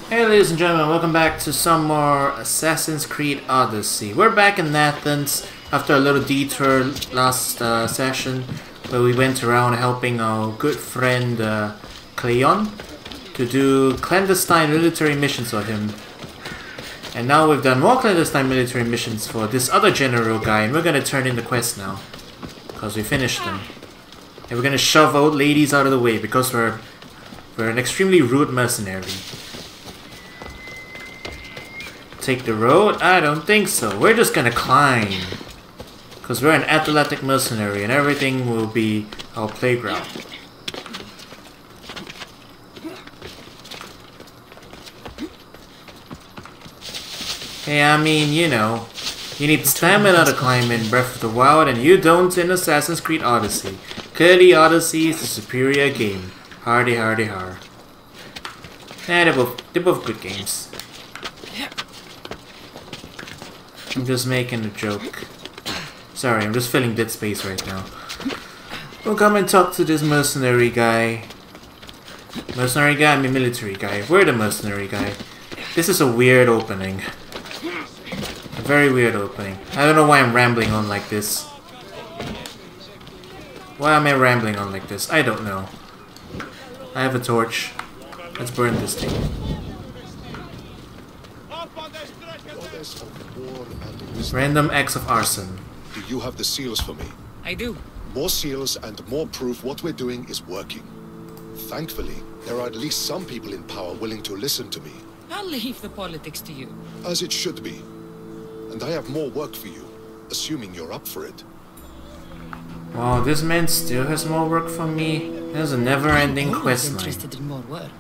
Hey ladies and gentlemen, welcome back to some more Assassin's Creed Odyssey. We're back in Athens after a little detour last session where we went around helping our good friend Cleon to do clandestine military missions for him. And now we've done more clandestine military missions for this other general guy, and we're gonna turn in the quest now. Because we finished them. And we're gonna shove old ladies out of the way because we're an extremely rude mercenary. Take the road? I don't think so. We're just gonna climb. Because we're an athletic mercenary and everything will be our playground. Hey, I mean, you know, you need stamina to climb in Breath of the Wild and you don't in Assassin's Creed Odyssey. Clearly Odyssey is the superior game. Hardy, hardy, har. They're both good games. I'm just making a joke. Sorry, I'm just filling dead space right now. We'll come and talk to this mercenary guy. Mercenary guy? I mean military guy. We're the mercenary guy. This is a weird opening. A very weird opening. I don't know why I'm rambling on like this. Why am I rambling on like this? I don't know. I have a torch. Let's burn this thing. Random acts of arson. Do you have the seals for me? I do. More seals and more proof what we're doing is working. Thankfully, there are at least some people in power willing to listen to me. I'll leave the politics to you. As it should be. And I have more work for you, assuming you're up for it. Wow, this man still has more work for me. There's a never-ending quest line. Interested in more work.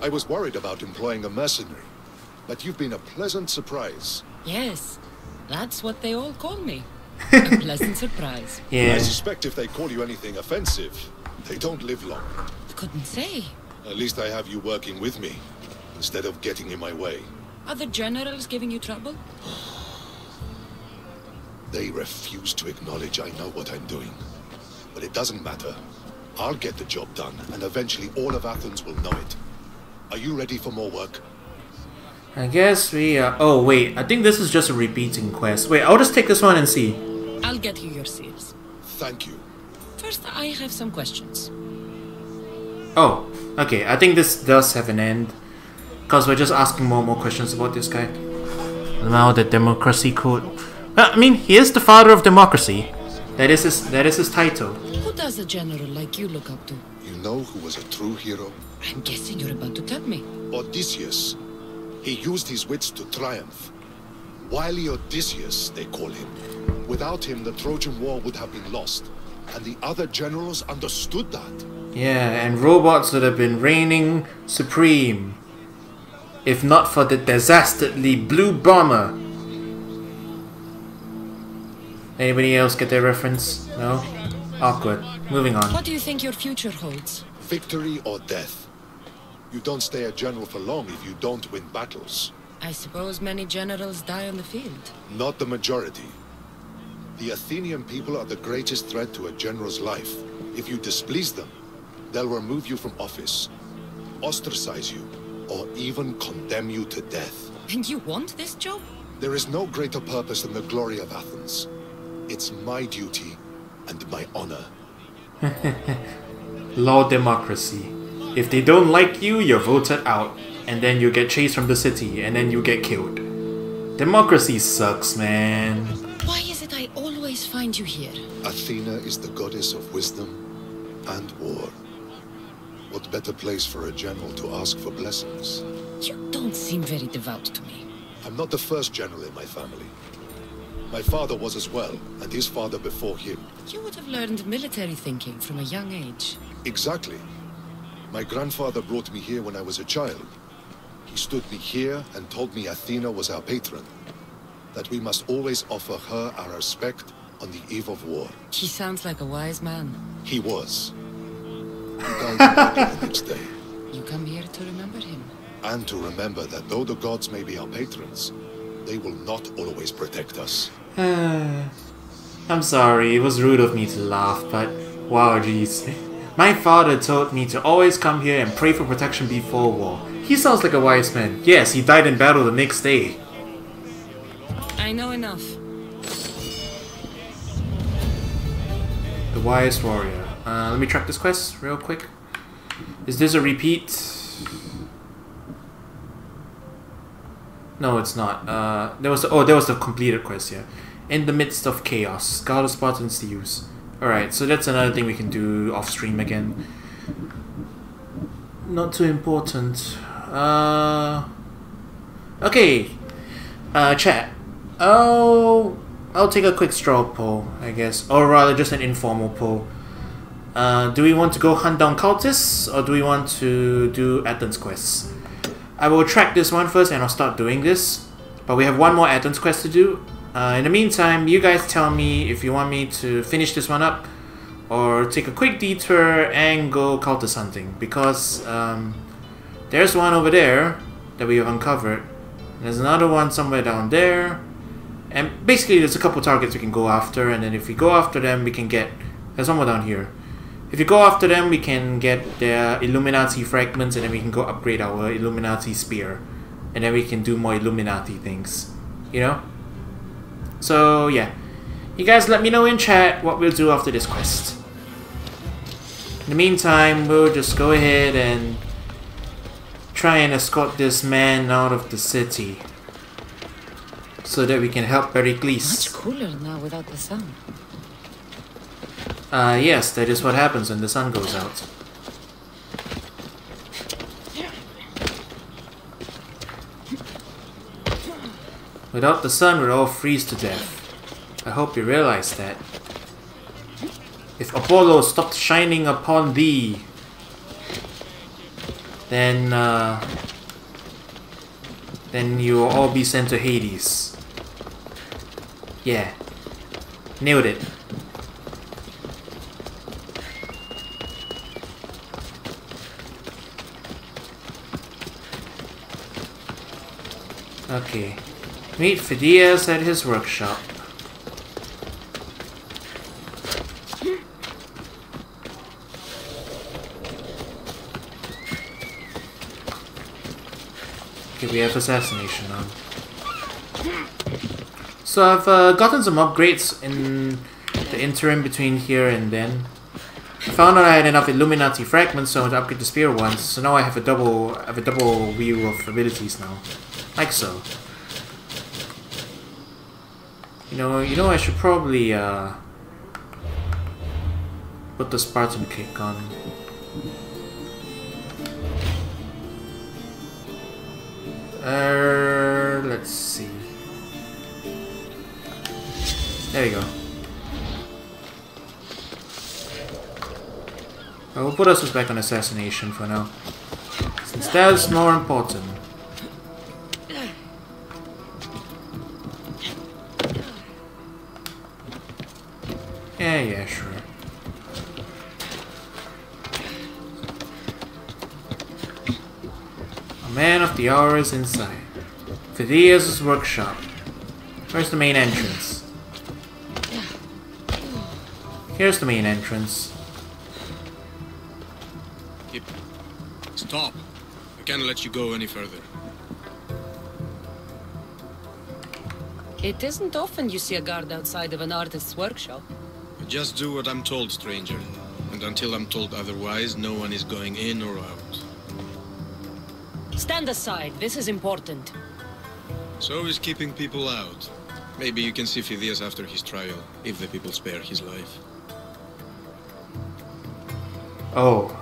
I was worried about employing a mercenary, but you've been a pleasant surprise. Yes, that's what they all call me. A pleasant surprise. Yeah. I suspect if they call you anything offensive, they don't live long. Couldn't say. At least I have you working with me, instead of getting in my way. Are the generals giving you trouble? They refuse to acknowledge I know what I'm doing. But it doesn't matter. I'll get the job done, and eventually all of Athens will know it. Are you ready for more work? I guess we are... Oh, wait. I think this is just a repeating quest. Wait, I'll just take this one and see. I'll get you your seals. Thank you. First, I have some questions. Oh, okay. I think this does have an end. Because we're just asking more and more questions about this guy. Now the democracy code. Well, I mean, he is the father of democracy. That is his title. Who does a general like you look up to? You know who was a true hero? I'm guessing you're about to tell me. Odysseus. He used his wits to triumph. Wily Odysseus, they call him. Without him, the Trojan War would have been lost. And the other generals understood that. Yeah, and robots would have been reigning supreme. If not for the dastardly blue bomber. Anybody else get that reference? No? Awkward. Moving on. What do you think your future holds? Victory or death. You don't stay a general for long if you don't win battles. I suppose many generals die on the field. Not the majority. The Athenian people are the greatest threat to a general's life. If you displease them, they'll remove you from office, ostracize you, or even condemn you to death. And you want this job? There is no greater purpose than the glory of Athens. It's my duty and my honor. Law democracy. If they don't like you, you're voted out. And then you get chased from the city, and then you get killed. Democracy sucks, man. Why is it I always find you here? Athena is the goddess of wisdom and war. What better place for a general to ask for blessings? You don't seem very devout to me. I'm not the first general in my family. My father was as well, and his father before him. You would have learned military thinking from a young age. Exactly. My grandfather brought me here when I was a child. He stood me here and told me Athena was our patron. That we must always offer her our respect on the eve of war. He sounds like a wise man. He was. He died the next day. You come here to remember him. And to remember that though the gods may be our patrons, they will not always protect us. I'm sorry, it was rude of me to laugh, but wow, jeez. My father told me to always come here and pray for protection before war. He sounds like a wise man. Yes, he died in battle the next day. I know enough. The wise warrior. Let me track this quest real quick. Is this a repeat? No, it's not. There was the completed quest here. In the midst of chaos, guard the Spartans to use. Alright, so that's another thing we can do off stream again. Not too important. Okay. Chat. I'll take a quick straw poll, I guess. Or rather, just an informal poll. Do we want to go hunt down cultists, or do we want to do Athens quests? I will track this one first and I'll start doing this. But we have one more Athens quest to do. In the meantime, you guys tell me if you want me to finish this one up or take a quick detour and go cultist hunting. Because there's one over there that we have uncovered. There's another one somewhere down there. And basically there's a couple targets we can go after, and then if we go after them we can get... There's one more down here. If you go after them we can get their Illuminati fragments, and then we can go upgrade our Illuminati spear. And then we can do more Illuminati things. You know? So yeah. You guys let me know in chat what we'll do after this quest. In the meantime, we'll just go ahead and try and escort this man out of the city. So that we can help Perikles. Much cooler now without the sun. Yes, that is what happens when the sun goes out. Without the sun, we'll all freeze to death. I hope you realize that. If Apollo stopped shining upon thee, then you'll all be sent to Hades. Yeah. Nailed it. Okay. Meet Phidias at his workshop. Okay, we have assassination on. So I've gotten some upgrades in the interim between here and then. I found out I had enough Illuminati fragments, so I to upgrade the spear once. So now I have a double wheel of abilities now, like so. You know, I should probably put the Spartan kick on. Let's see. There you go. I will put us back on assassination for now, since that's more important. Yeah, sure. A man of the hour is inside. Phidias' workshop. Where's the main entrance? Here's the main entrance. Stop. I can't let you go any further. It isn't often you see a guard outside of an artist's workshop. Just do what I'm told, stranger. And until I'm told otherwise, no one is going in or out. Stand aside. This is important. So is keeping people out. Maybe you can see Phidias after his trial, if the people spare his life. Oh,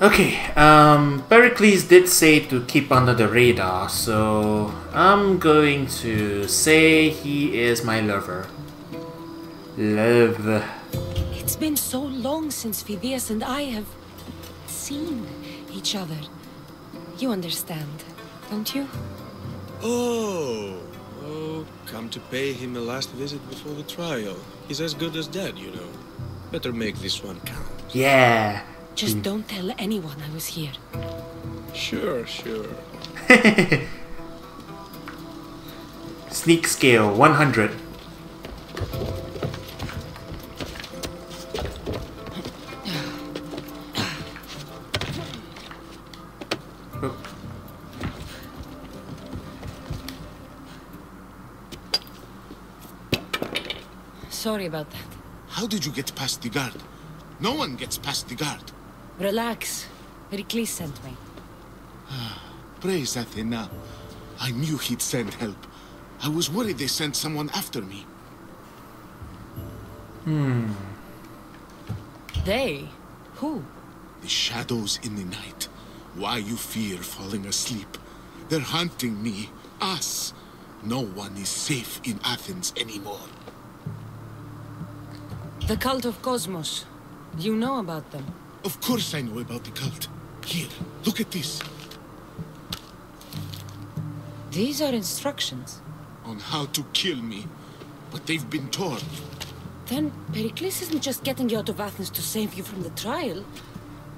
okay, Perikles did say to keep under the radar, so I'm going to say he is my lover. Love. It's been so long since Phidias and I have seen each other. You understand, don't you? Oh, come to pay him a last visit before the trial. He's as good as dead, you know. Better make this one count. Yeah. Just don't tell anyone I was here. Sure. Sneak scale 100. sorry about that. How did you get past the guard? No one gets past the guard. Relax. Perikles sent me. Praise Athena. I knew he'd send help. I was worried they sent someone after me. They? Who? The shadows in the night. Why you fear falling asleep? They're hunting me. Us. No one is safe in Athens anymore. The cult of Cosmos. You know about them? Of course I know about the cult. Here, look at this. These are instructions. On how to kill me. But they've been torn. Then Perikles isn't just getting you out of Athens to save you from the trial.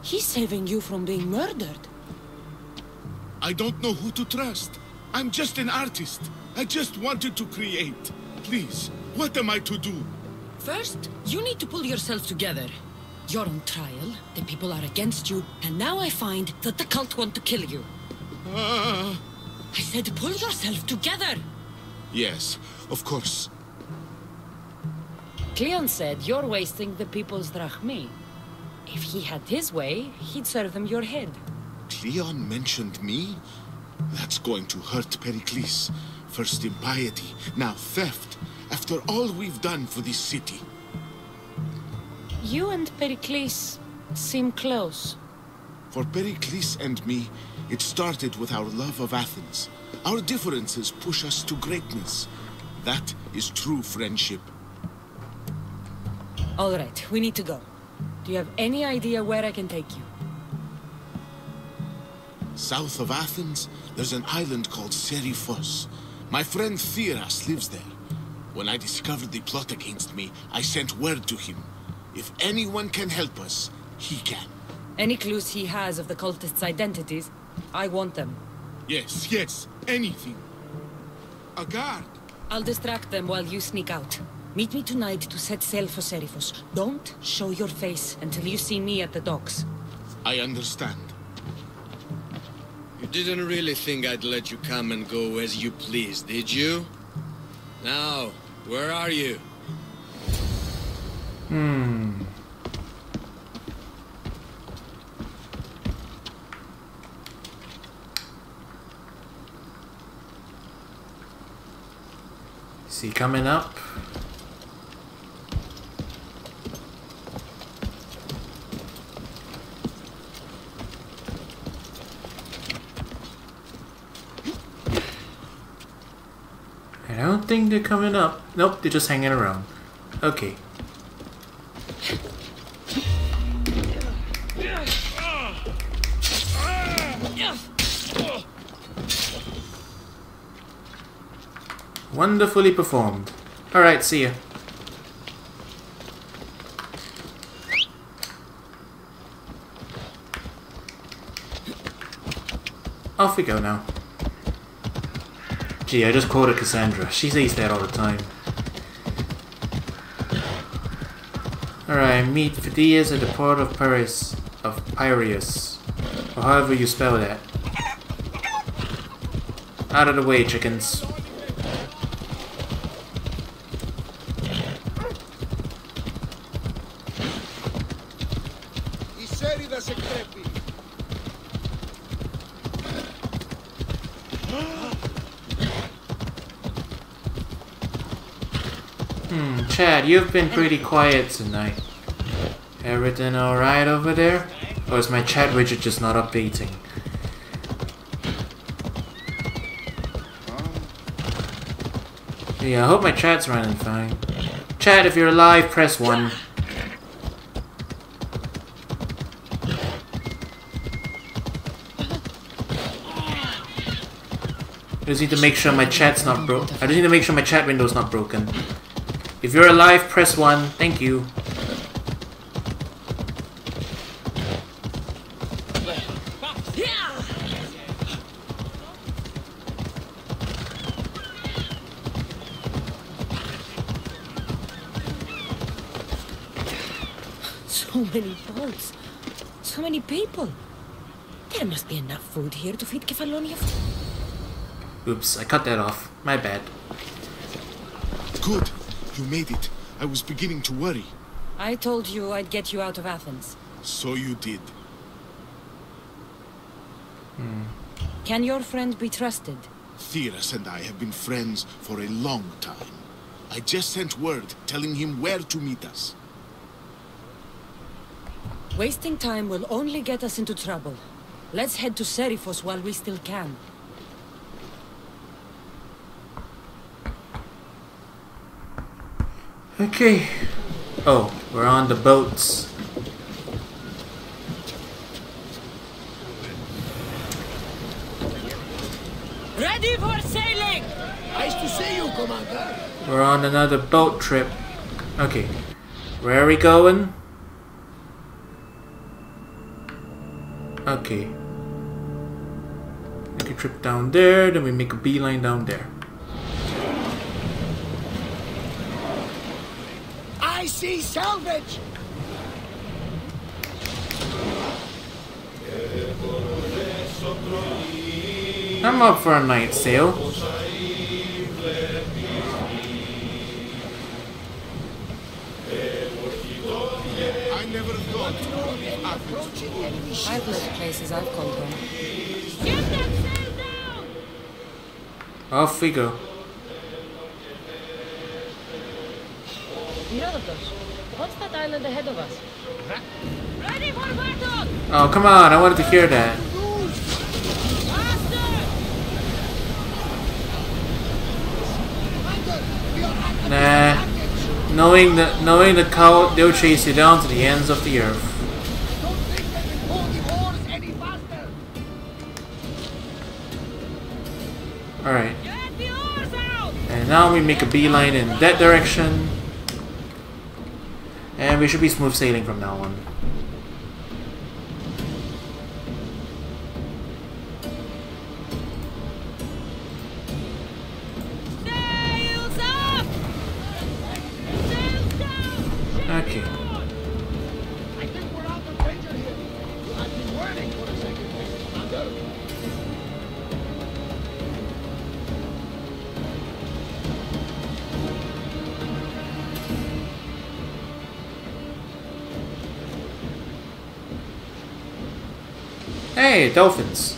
He's saving you from being murdered. I don't know who to trust. I'm just an artist. I just wanted to create. Please, what am I to do? First, you need to pull yourself together. You're on trial, the people are against you, and now I find that the cult want to kill you. I said pull yourself together! Yes, of course. Cleon said you're wasting the people's drachmi. If he had his way, he'd serve them your head. Cleon mentioned me? That's going to hurt Perikles. First impiety, now theft. After all we've done for this city. You and Perikles seem close. For Perikles and me, it started with our love of Athens. Our differences push us to greatness. That is true friendship. All right, we need to go. Do you have any idea where I can take you? South of Athens, there's an island called Seriphos. My friend Theras lives there. When I discovered the plot against me, I sent word to him. If anyone can help us, he can. Any clues he has of the cultists' identities? I want them. Yes, yes, anything. A guard. I'll distract them while you sneak out. Meet me tonight to set sail for Seriphos. Don't show your face until you see me at the docks. I understand. You didn't really think I'd let you come and go as you please, did you? Now, where are you? Is he coming up? I don't think they're coming up. Nope, they're just hanging around. Okay. Wonderfully performed. Alright, see ya. Off we go now. Gee, I just quoted Cassandra. She says that all the time. Alright, meet Phidias at the port of Piraeus. Or however you spell that. Out of the way, chickens. Chad, you've been pretty quiet tonight. Everything alright over there? Or is my chat widget just not updating? Yeah, I hope my chat's running fine. Chat, if you're alive, press 1. I just need to make sure my chat's not broke. I just need to make sure my chat window's not broken. If you're alive, press 1. Thank you. So many boats. So many people. There must be enough food here to feed Kefalonia. Oops, I cut that off. My bad. Good. You made it. I was beginning to worry. I told you I'd get you out of Athens. So you did. Can your friend be trusted? Theras and I have been friends for a long time. I just sent word telling him where to meet us. Wasting time will only get us into trouble. Let's head to Seriphos while we still can. Okay. Oh, we're on the boats. Ready for sailing! Nice to see you, Commander. We're on another boat trip. Okay. Where are we going? Okay. Make a trip down there, then we make a beeline down there. I see salvage. I'm up for a night sail. I never thought Athens. I've lived places I've called home. Off we go. Herodotus, what's that island ahead of us? Ready for battle! Oh, come on, I wanted to hear that. Nah. Knowing the cult, they'll chase you down to the ends of the earth. Don't think they can pull the oars any faster. Alright. Get the oars out! And now we make a beeline in that direction. And we should be smooth sailing from now on. Sails up! Sails down! Okay. I think we're out of danger here. I've been waiting for a second, Commander. Hey, dolphins.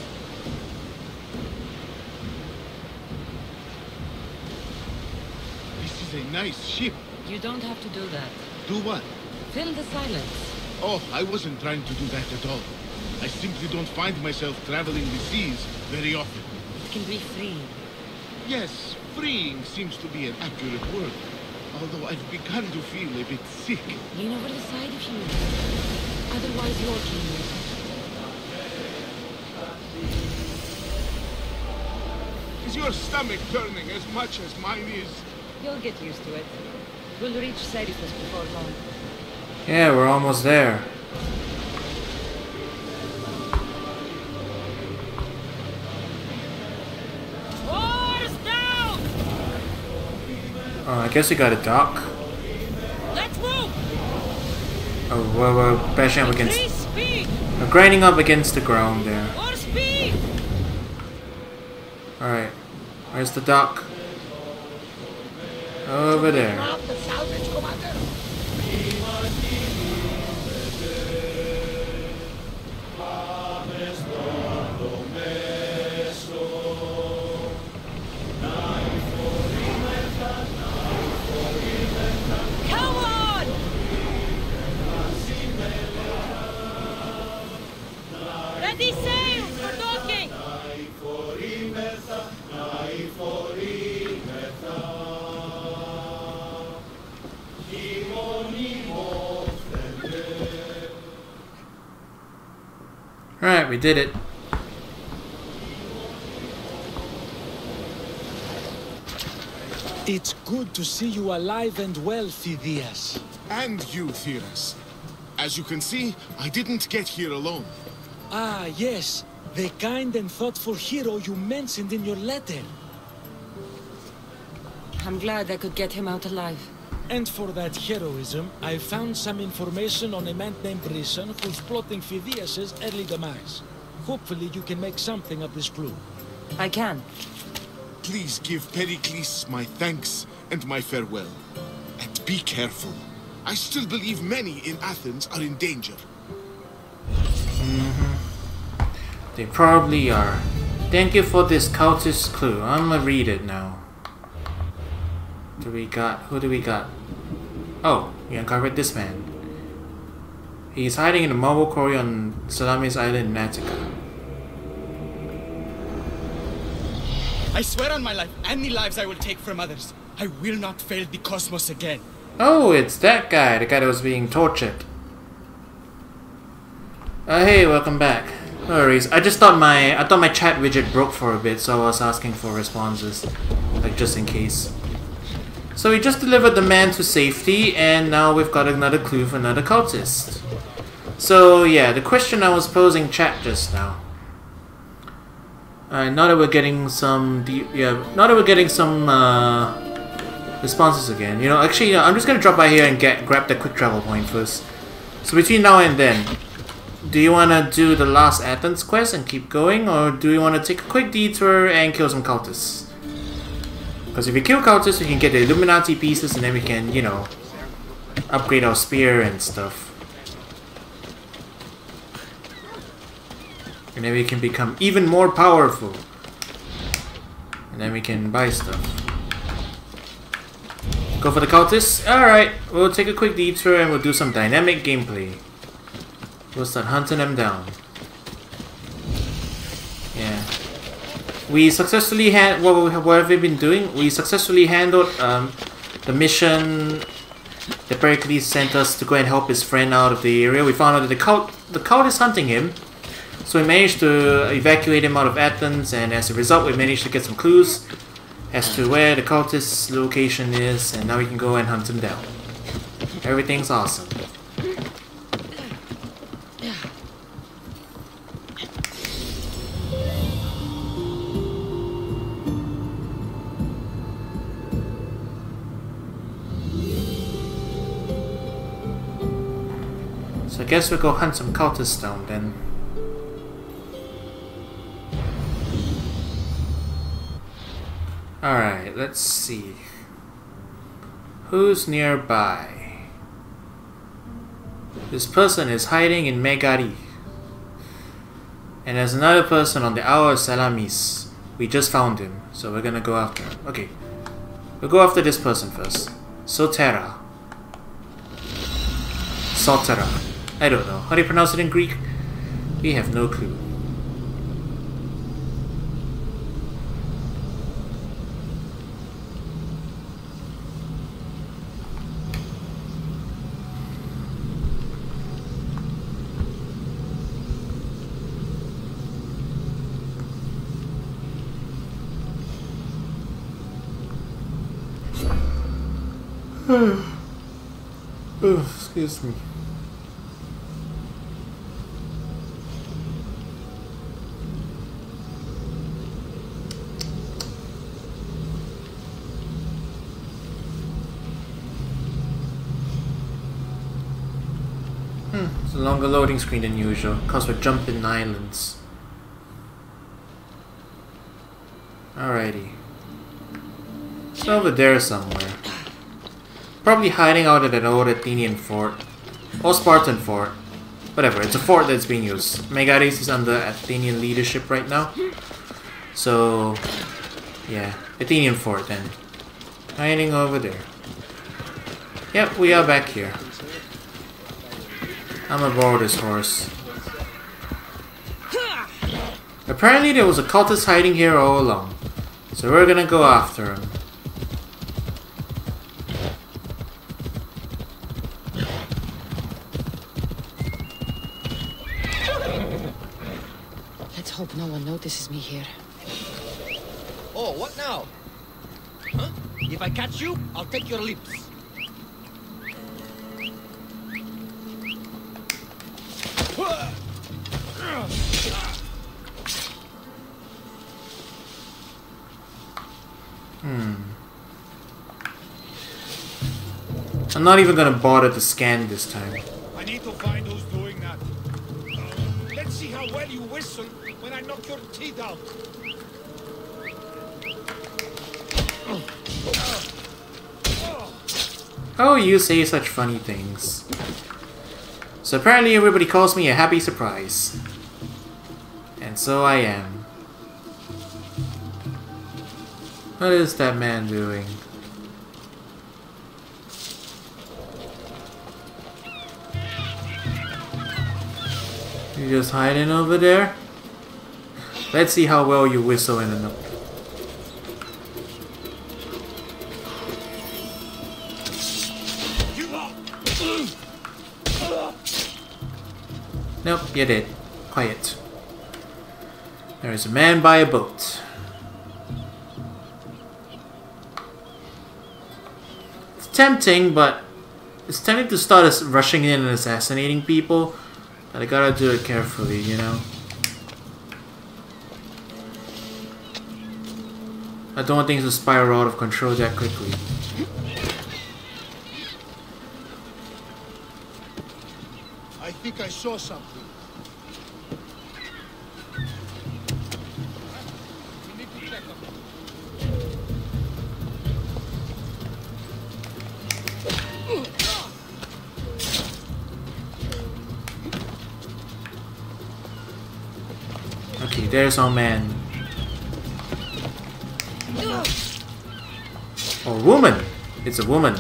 This is a nice ship. You don't have to do that. Do what? Fill the silence. Oh, I wasn't trying to do that at all. I simply don't find myself traveling the seas very often. It can be free. Yes, freeing seems to be an accurate word. Although I've begun to feel a bit sick. Lean over the side if you need. Otherwise, you're keen. Is your stomach turning as much as mine is? You'll get used to it. We'll reach Seriphos before long. Yeah, we're almost there. Oars down! Oh, I guess we got a dock. Let's move! Oh, we're bashing up against... Increase speed! We're grinding up against the ground there. More speed! Alright. Where's the dock? Over there. Grab the salvage, Commander. Come on! Ready sails for docking! Alright, we did it. It's good to see you alive and well, Phidias. And you, Theras. As you can see, I didn't get here alone. Ah, yes. The kind and thoughtful hero you mentioned in your letter. I'm glad I could get him out alive. And for that heroism, I found some information on a man named Brisson who's plotting Phidias' early demise. Hopefully you can make something of this clue. I can. Please give Perikles my thanks and my farewell. And be careful. I still believe many in Athens are in danger. They probably are. Thank you for this cultist clue. I'm gonna read it now. Who do we got? Oh, we uncovered this man. He's hiding in a mobile quarry on Salamis Island in Attica. I swear on my life and the lives I will take from others, I will not fail the cosmos again. Oh, it's that guy, the guy that was being tortured. Hey, welcome back. No worries. I thought my chat widget broke for a bit, so I was asking for responses, like just in case. So we just delivered the man to safety, and now we've got another clue for another cultist. So yeah, the question I was posing chat just now. Now that we're getting some, responses again. You know, actually, I'm just gonna drop by here and grab the quick travel point first. So between now and then, do you wanna do the last Athens quest and keep going, or do you wanna take a quick detour and kill some cultists? Because if we kill cultists, we can get the Illuminati pieces, and then we can, you know, upgrade our spear and stuff. And then we can become even more powerful. And then we can buy stuff. Go for the cultists? Alright, we'll take a quick detour and we'll do some dynamic gameplay. We'll start hunting them down. Yeah. We successfully what have we been doing? We successfully handled the mission that Perikles sent us to go and help his friend out of the area. We found out that the cult is hunting him. So we managed to evacuate him out of Athens, and as a result we managed to get some clues as to where the cultist's location is, and now we can go and hunt him down. Everything's awesome. So I guess we'll go hunt some cultists down then. Alright, let's see. Who's nearby? This person is hiding in Megari. And there's another person on the Hour of Salamis. We just found him, so we're gonna go after him. Okay. We'll go after this person first. Sotera. Sotera. I don't know. How do you pronounce it in Greek? We have no clue. Oh, excuse me. It's a longer loading screen than usual, because we're jumping islands. Alrighty. It's over there somewhere. Probably hiding out at an old Athenian fort. Or Spartan fort. Whatever, it's a fort that's being used. Megaris is under Athenian leadership right now. So, yeah. Athenian fort then. Hiding over there. Yep, we are back here. I'm aboard this horse. Apparently there was a cultist hiding here all along. So we're gonna go after him. Let's hope no one notices me here. Oh, what now? Huh? If I catch you, I'll take your lips. I'm not even gonna bother to scan this time. I need to find who's doing that. Let's see how well you whistle when I knock your teeth out. Oh, you say such funny things. So apparently everybody calls me a happy surprise. And so I am. What is that man doing? You just hiding over there? Let's see how well you whistle in the note. Nope, you did. Quiet. There is a man by a boat. It's tempting, but it's tempting to start us rushing in and assassinating people. But I gotta do it carefully, you know? I don't want things to spiral out of control that quickly. I think I saw something. We need to check on Okay, there's our man. Or woman! It's a woman.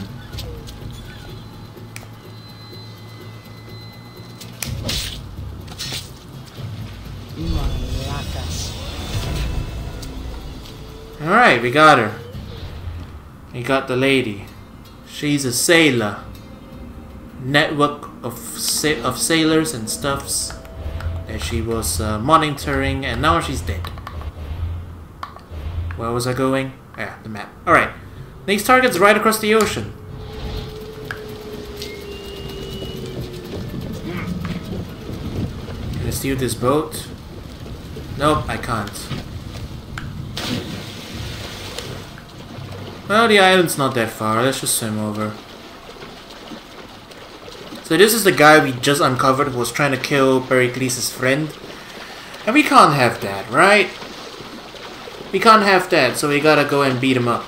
Alright, we got her. We got the lady. She's a sailor. Network of sailors and stuffs that she was monitoring, and now she's dead. Where was I going? Yeah, the map. Alright. Next target's right across the ocean. Can I steal this boat? Nope, I can't. Well, the island's not that far. Let's just swim over. So this is the guy we just uncovered who was trying to kill Perikles' friend. And we can't have that, right? We can't have that, so we gotta go and beat him up.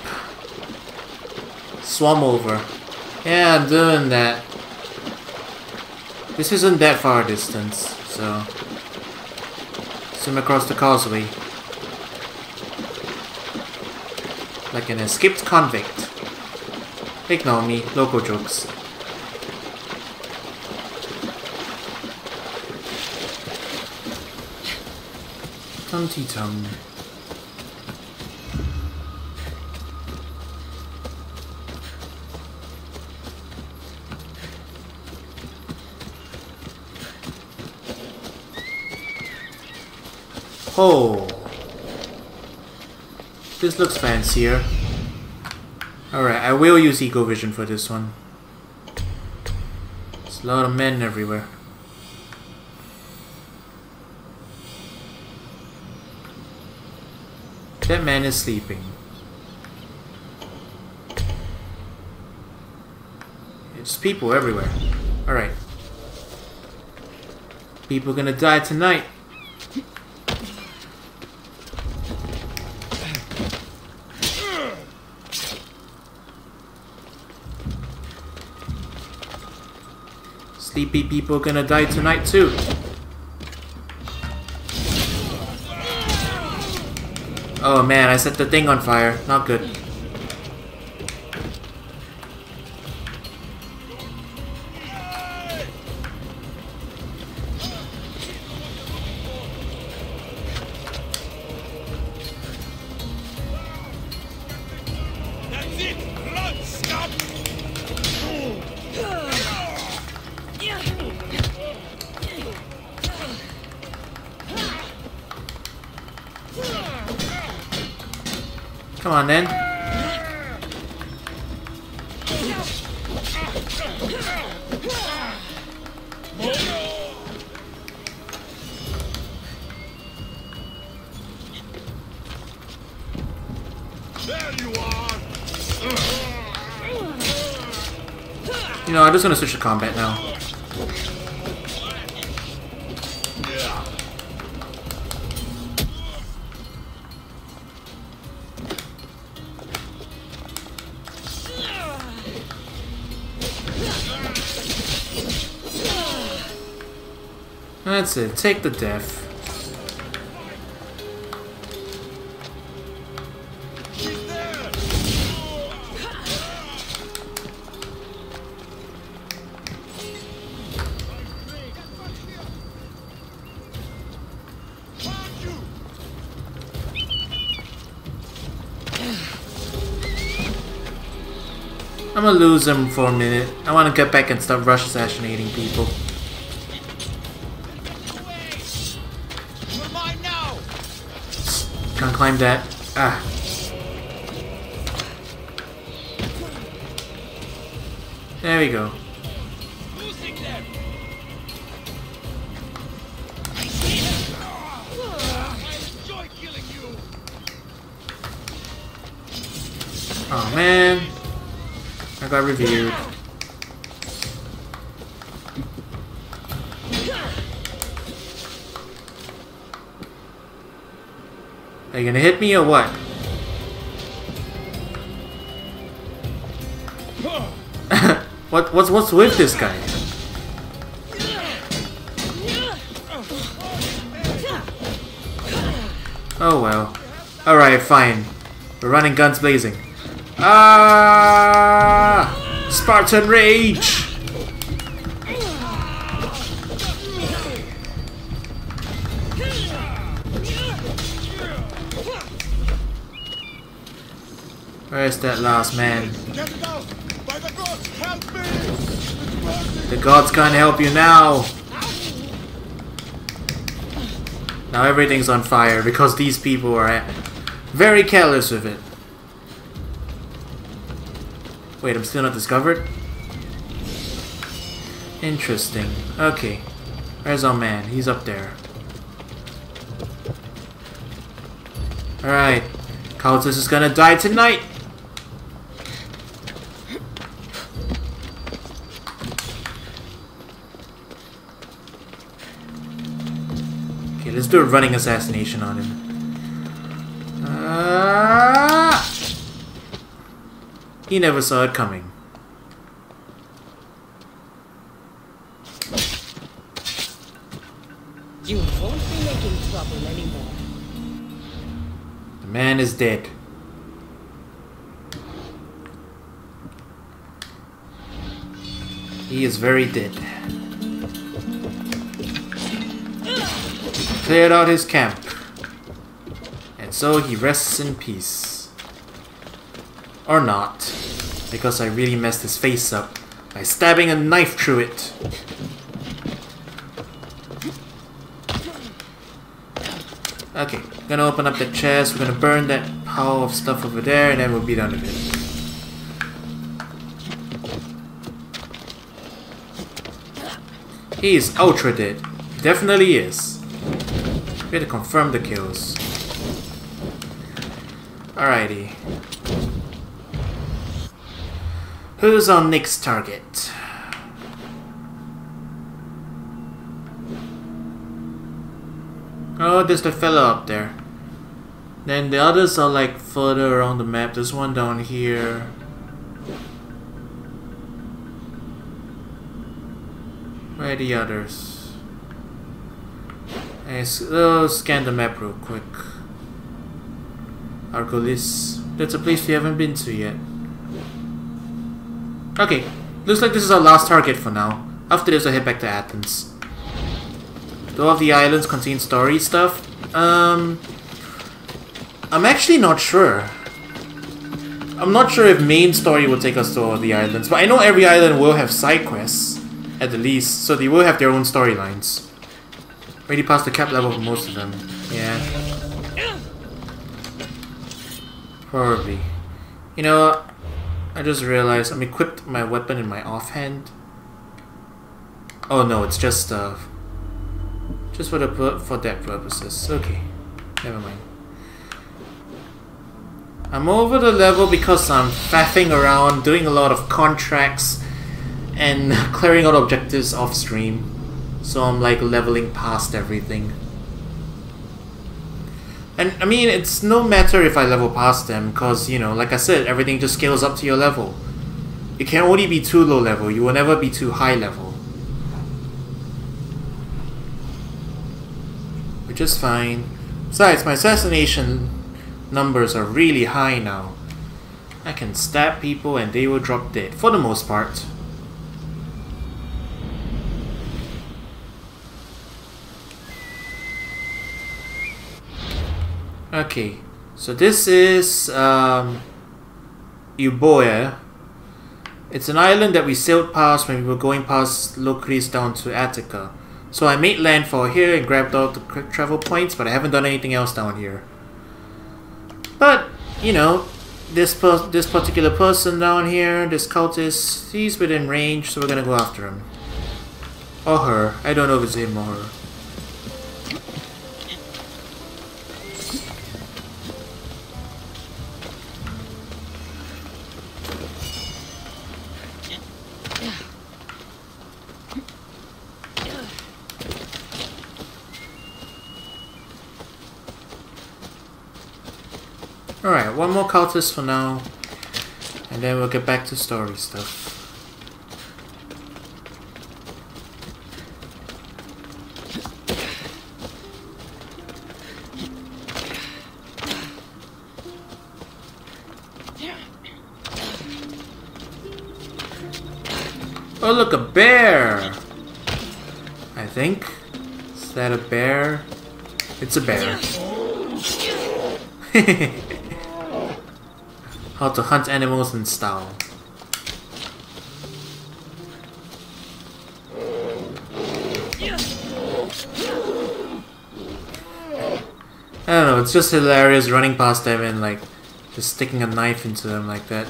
Swam over. Yeah, I'm doing that. This isn't that far distance, so... swim across the causeway. Like an escaped convict. Ignore me, local jokes. Tum-tee-tum. Oh. This looks fancier. Alright, I will use Eco Vision for this one. There's a lot of men everywhere. That man is sleeping. There's people everywhere. Alright. People gonna die tonight. Sleepy people gonna die tonight too. Oh man, I set the thing on fire. Not good. That's it! Run, stop! Come on then. There you are! You know, I'm just gonna switch to combat now. That's it. Take the death. I'm gonna lose him for a minute. I wanna get back and start rush assassinating people. You're mine now. Can't climb that. Ah. There we go. Losing them. I enjoy killing you. Oh man. I got reviewed. Are you gonna hit me or what? What's with this guy? Oh well. Alright, fine. We're running guns blazing. Ah! Spartan Rage! Where's that last man? Get it out! By the gods, help me! The gods can't help you now! Now everything's on fire because these people are very careless with it. Wait, I'm still not discovered? Interesting. Okay. Where's our man? He's up there. Alright. Cultus is gonna die tonight! Okay, let's do a running assassination on him. He never saw it coming. You won't be making trouble anymore. The man is dead. He is very dead. He cleared out his camp. And so he rests in peace. Or not. Because I really messed his face up by stabbing a knife through it. Okay, gonna open up the chest, we're gonna burn that pile of stuff over there, and then we'll be done with it. He is ultra dead. He definitely is. We had to confirm the kills. Alrighty. Who's our next target? Oh, there's the fella up there. Then the others are like further around the map. There's one down here. Where are the others? Let's scan the map real quick. Argolis. That's a place we haven't been to yet. Okay, looks like this is our last target for now. After this, I'll head back to Athens. Do all of the islands contain story stuff? I'm actually not sure. I'm not sure if main story will take us to all the islands, but I know every island will have side quests, at the least, so they will have their own storylines. Already passed the cap level for most of them. Yeah. Probably. You know, I just realized I'm equipped my weapon in my offhand. Oh no, it's just for that purposes. Okay, never mind. I'm over the level because I'm faffing around, doing a lot of contracts, and clearing out objectives off stream. So I'm like leveling past everything. And I mean, it's no matter if I level past them, because, you know, like I said, everything just scales up to your level. You can only be too low level, you will never be too high level. which is fine. Besides, my assassination numbers are really high now. I can stab people and they will drop dead, for the most part. Okay, so this is Euboea. It's an island that we sailed past when we were going past Locris down to Attica. So I made landfall here and grabbed all the quick travel points, but I haven't done anything else down here. But, you know, this particular person down here, this cultist, he's within range, so we're gonna go after him. Or her. I don't know if it's him or her. Alright, one more cultist for now, and then we'll get back to story stuff. Oh look, a bear! I think. Is that a bear? It's a bear. How to hunt animals in style. I don't know, it's just hilarious running past them and like just sticking a knife into them like that.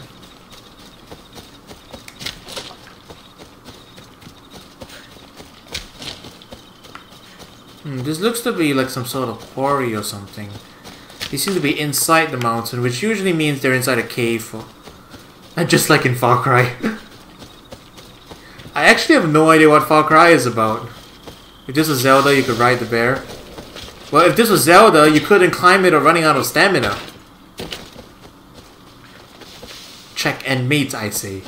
This looks to be like some sort of quarry or something. They seem to be inside the mountain, which usually means they're inside a cave. Just like in Far Cry. I actually have no idea what Far Cry is about. If this was Zelda, you could ride the bear. Well, if this was Zelda, you couldn't climb it or running out of stamina. Check and mate, I say.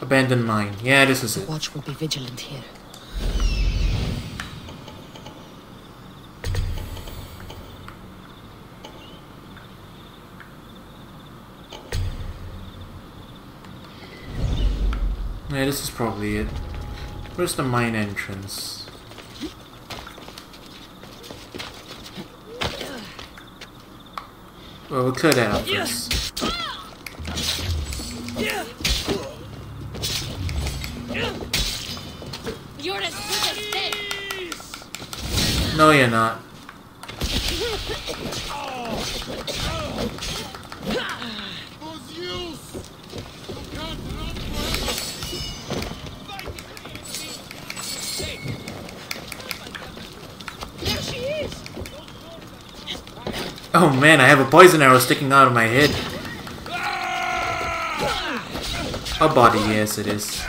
Abandoned mine. Yeah, this is it. The watch will be vigilant here. Yeah, this is probably it. Where's the mine entrance? Well, we'll clear that out first. You're as good as dead. No, you're not. There she is. Oh man, I have a poison arrow sticking out of my head. A body, yes it is.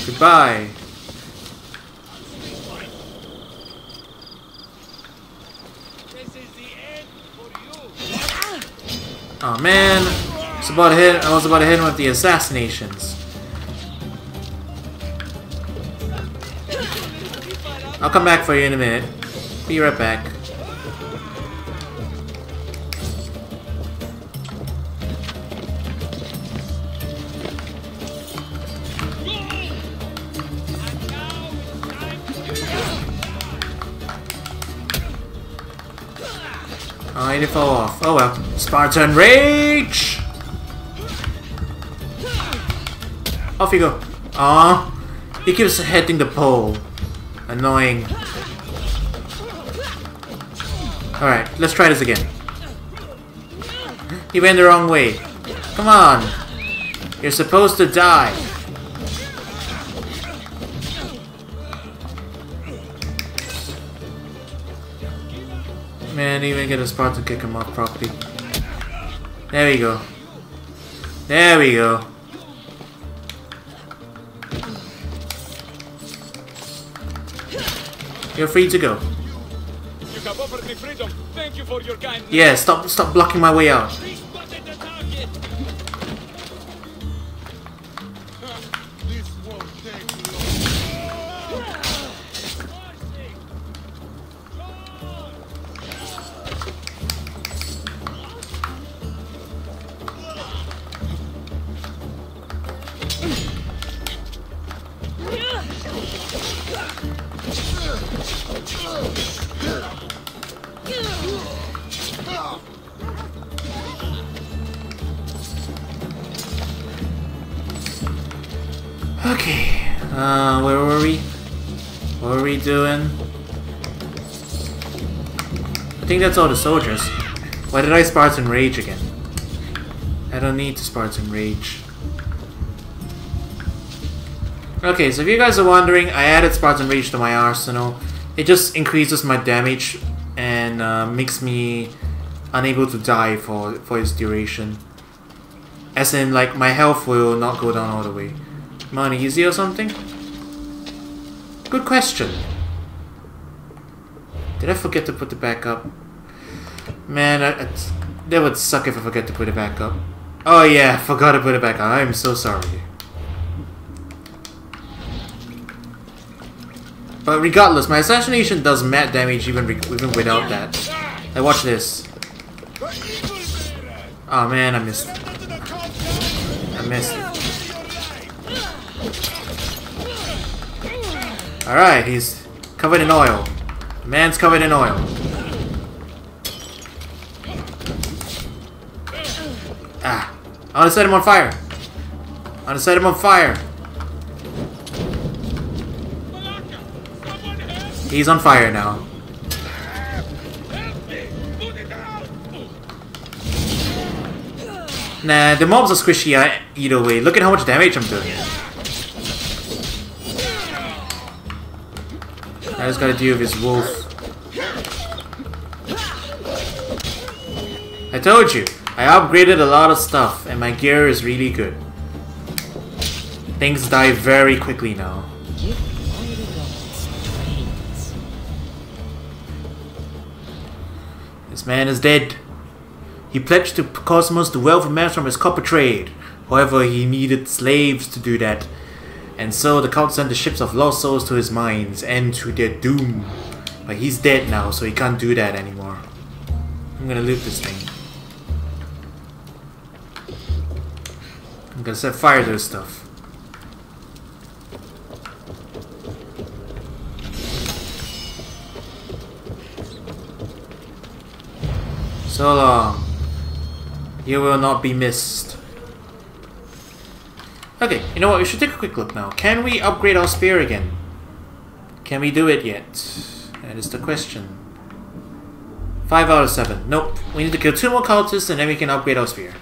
Goodbye. Oh man, I was about to hit him with the assassinations. I'll come back for you in a minute. Be right back. Oh, he fell off. Oh well. Spartan Rage! Off you go. Aw. He keeps hitting the pole. Annoying. Alright, let's try this again. He went the wrong way. Come on. You're supposed to die. Man, even get a spot to kick him off properly. There we go. There we go. You're free to go. You have offered me freedom. Thank you for your kindness. Yeah, stop blocking my way out. We spotted the target. This won't take long. Okay, where were we? What were we doing? I think that's all the soldiers. Why did I Spartan Rage again? I don't need to Spartan Rage. Okay, so if you guys are wondering, I added Spartan Rage to my arsenal. It just increases my damage and makes me unable to die for its duration. As in, like, my health will not go down all the way. Am I on easy or something? Good question. Did I forget to put it back up? Man, that would suck if I forget to put it back up. Oh yeah, I forgot to put it back up. I'm so sorry. But regardless, my assassination does mad damage even without that. Like, watch this. Oh man, I missed it. I missed it. Alright, he's covered in oil. The man's covered in oil. Ah. I want to set him on fire. I want to set him on fire. He's on fire now. Nah, the mobs are squishy either way. Look at how much damage I'm doing. I just gotta deal with this wolf. I told you, I upgraded a lot of stuff and my gear is really good. Things die very quickly now. This man is dead. He pledged to Cosmos the wealth amassed from his copper trade. However, he needed slaves to do that. And so the cult sent the ships of lost souls to his mines and to their doom. But he's dead now, so he can't do that anymore. I'm gonna loot this thing. I'm gonna set fire to this stuff. So long. You will not be missed. Okay, you know what? We should take a quick look now. Can we upgrade our spear again? Can we do it yet? That is the question. 5 out of 7. Nope. We need to kill 2 more cultists and then we can upgrade our spear.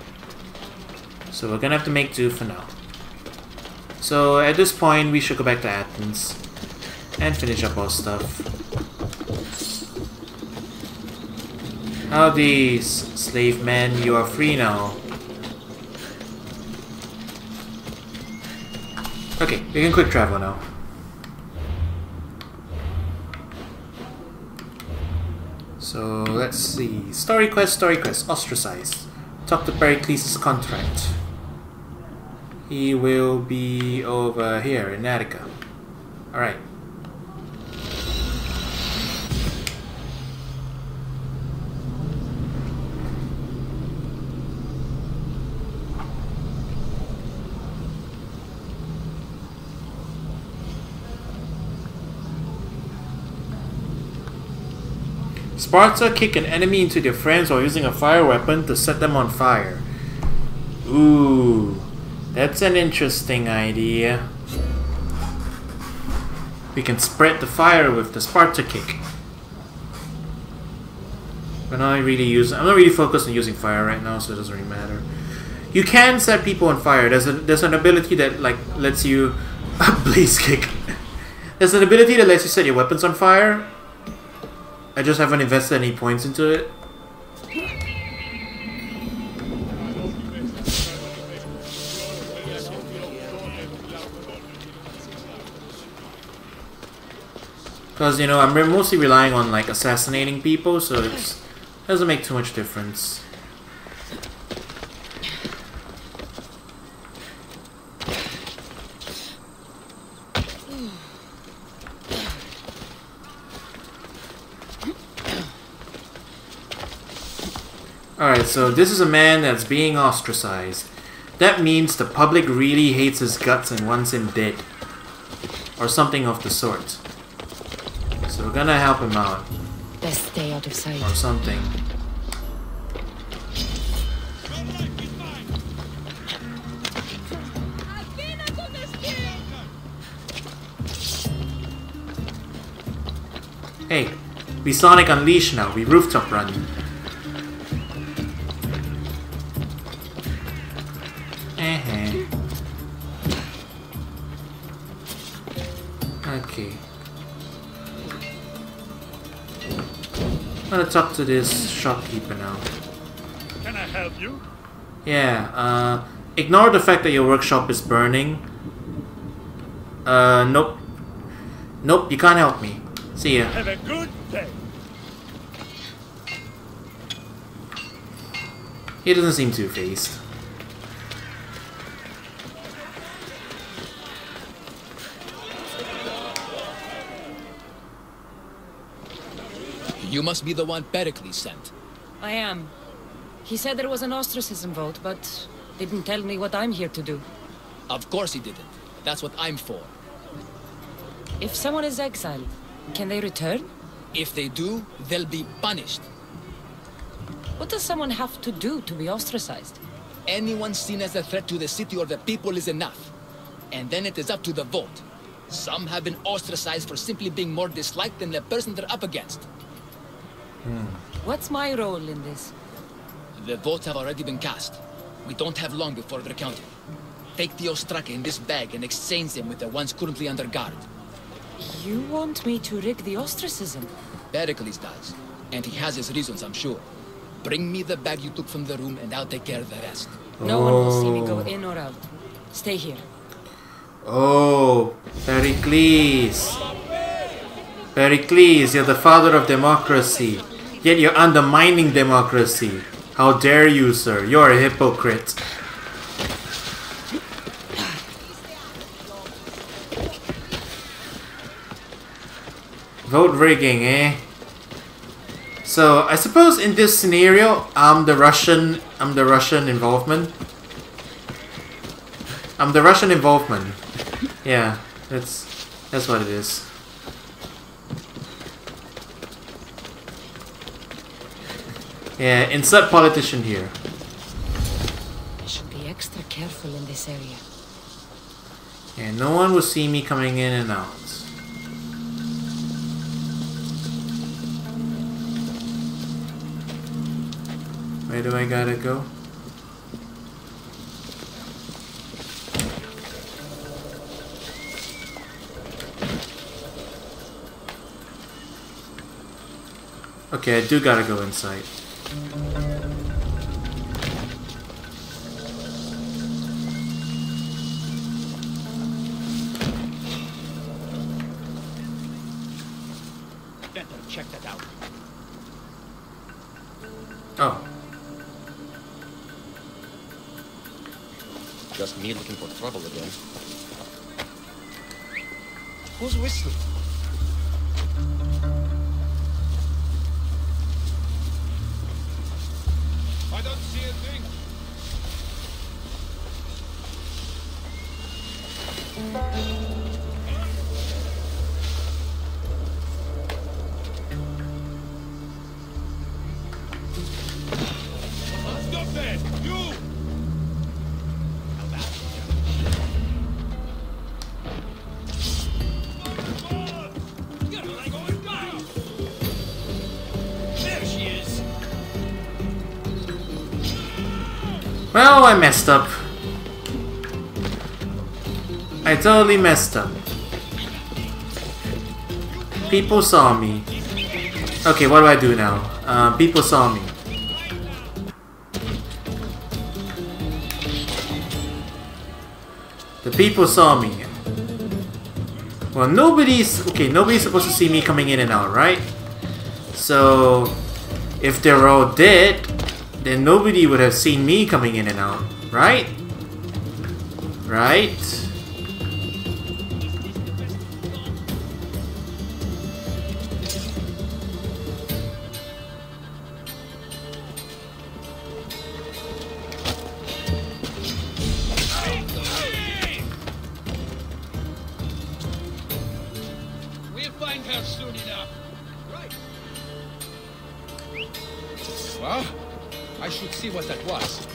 So we're gonna have to make do for now. So at this point, we should go back to Athens and finish up our stuff. Howdy, slave man. You are free now. Okay, we can quick travel now. So let's see. Story quest, ostracized. Talk to Perikles' contract. He will be over here in Attica. Alright. Sparta kick an enemy into their friends while using a fire weapon to set them on fire. Ooh, that's an interesting idea. We can spread the fire with the Sparta kick. But I'm not really focused on using fire right now, so it doesn't really matter. You can set people on fire. There's an ability that like lets you blaze kick. There's an ability that lets you set your weapons on fire. I just haven't invested any points into it. Because, you know, I'm mostly relying on, like, assassinating people, so it doesn't make too much difference. Alright, so this is a man that's being ostracized. That means the public really hates his guts and wants him dead. Or something of the sort. So we're gonna help him out. Best stay out of sight. Or something. Hey, we Sonic Unleash now. We rooftop run. Okay. I'm gonna talk to this shopkeeper now. Can I help you? Yeah, ignore the fact that your workshop is burning. Nope. Nope, you can't help me. See ya. Have a good day. He doesn't seem two-faced. You must be the one Perikles sent. I am. He said there was an ostracism vote, but didn't tell me what I'm here to do. Of course he didn't. That's what I'm for. If someone is exiled, can they return? If they do, they'll be punished. What does someone have to do to be ostracized? Anyone seen as a threat to the city or the people is enough. And then it is up to the vote. Some have been ostracized for simply being more disliked than the person they're up against. What's my role in this? The votes have already been cast. We don't have long before they're counted. Take the Ostraka in this bag and exchange them with the ones currently under guard. You want me to rig the ostracism? Perikles does. And he has his reasons, I'm sure. Bring me the bag you took from the room and I'll take care of the rest. No one will see me go in or out. Stay here. Oh, Perikles. Perikles, you're the father of democracy. Yet you're undermining democracy. How dare you, sir? You're a hypocrite. Vote rigging, eh? So I suppose in this scenario, I'm the Russian involvement. I'm the Russian involvement. Yeah, that's what it is. Yeah, insert politician here. I should be extra careful in this area. Yeah, no one will see me coming in and out. Where do I gotta go? Okay, I do gotta go inside. Better check that out. Oh. Just me looking for trouble again. Who's whistling? I don't see a thing. Stop there! You! Well, I messed up. I totally messed up. People saw me. Okay, what do I do now? People saw me. The people saw me. Well, nobody's... Okay, nobody's supposed to see me coming in and out, right? So... If they're all dead, then nobody would have seen me coming in and out, right? Right? We'll find her soon enough. Right. Well, I should see what that was.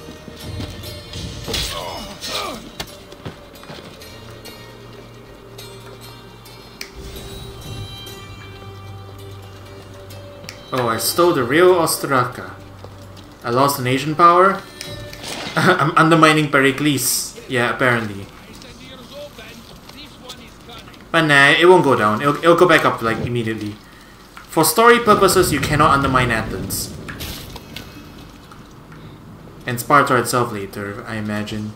Oh, I stole the real Ostraka. I lost an Asian power? I'm undermining Perikles. Yeah, apparently. But nah, it won't go down. It'll go back up like immediately. For story purposes, you cannot undermine Athens. And Sparta itself later, I imagine.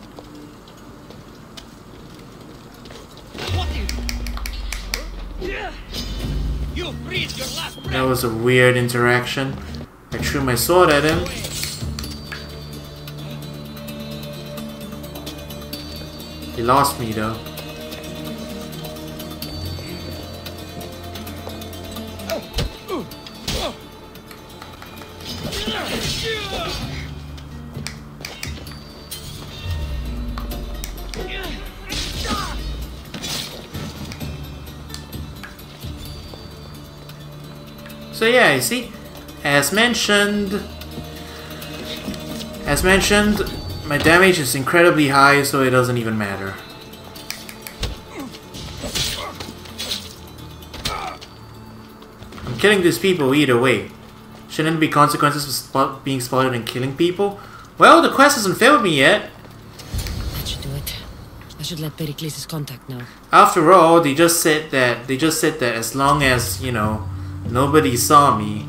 That was a weird interaction. I threw my sword at him. He lost me though. So yeah, you see, as mentioned, my damage is incredibly high, so it doesn't even matter. I'm killing these people either way. Shouldn't there be consequences for being spotted and killing people? Well, the quest hasn't failed me yet. That should do it. I should let Perikles' contact know. After all, they just said that as long as, you know, nobody saw me,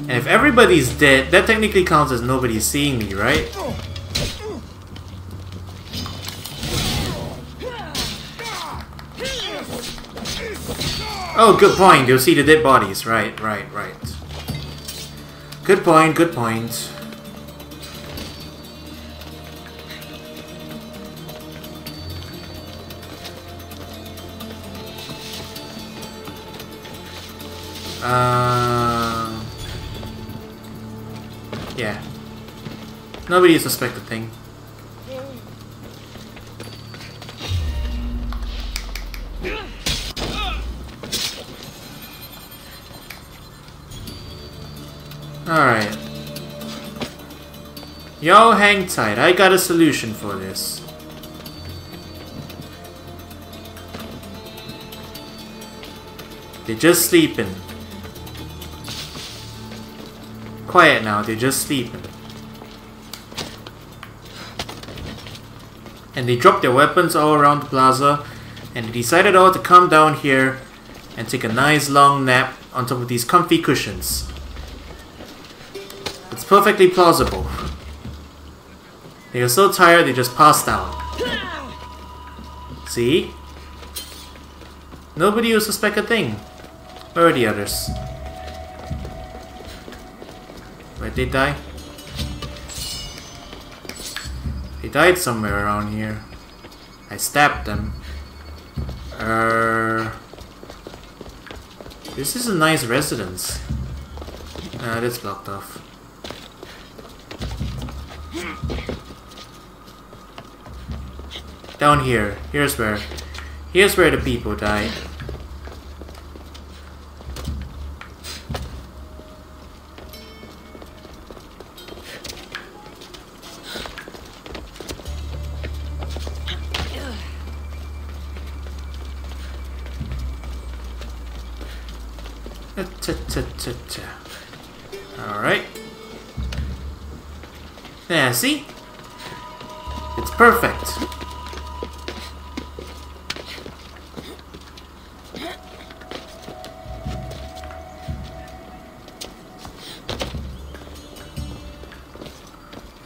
and if everybody's dead, that technically counts as nobody seeing me, right? Oh, good point. You'll see the dead bodies. Right. Good point, good point. Yeah. Nobody suspects a thing. Alright. Y'all hang tight. I got a solution for this. They're just sleeping. Quiet now, they're just sleeping. And they dropped their weapons all around the plaza, and they decided all to come down here and take a nice long nap on top of these comfy cushions. It's perfectly plausible. They are so tired they just passed out. See? Nobody will suspect a thing. Where are the others? Where'd they die? They died somewhere around here. I stabbed them. This is a nice residence. That's blocked off. Down here. Here's where the people died. Alright. Yeah, see? It's perfect.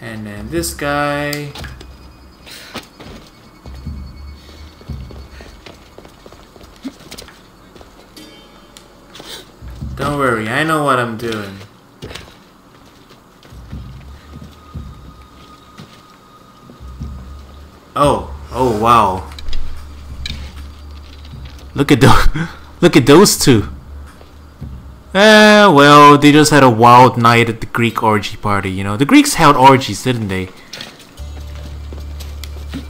And then this guy. Don't worry, I know what I'm doing. Oh, oh wow. Look at those, look at those two. Well, they just had a wild night at the Greek orgy party, you know. The Greeks held orgies, didn't they?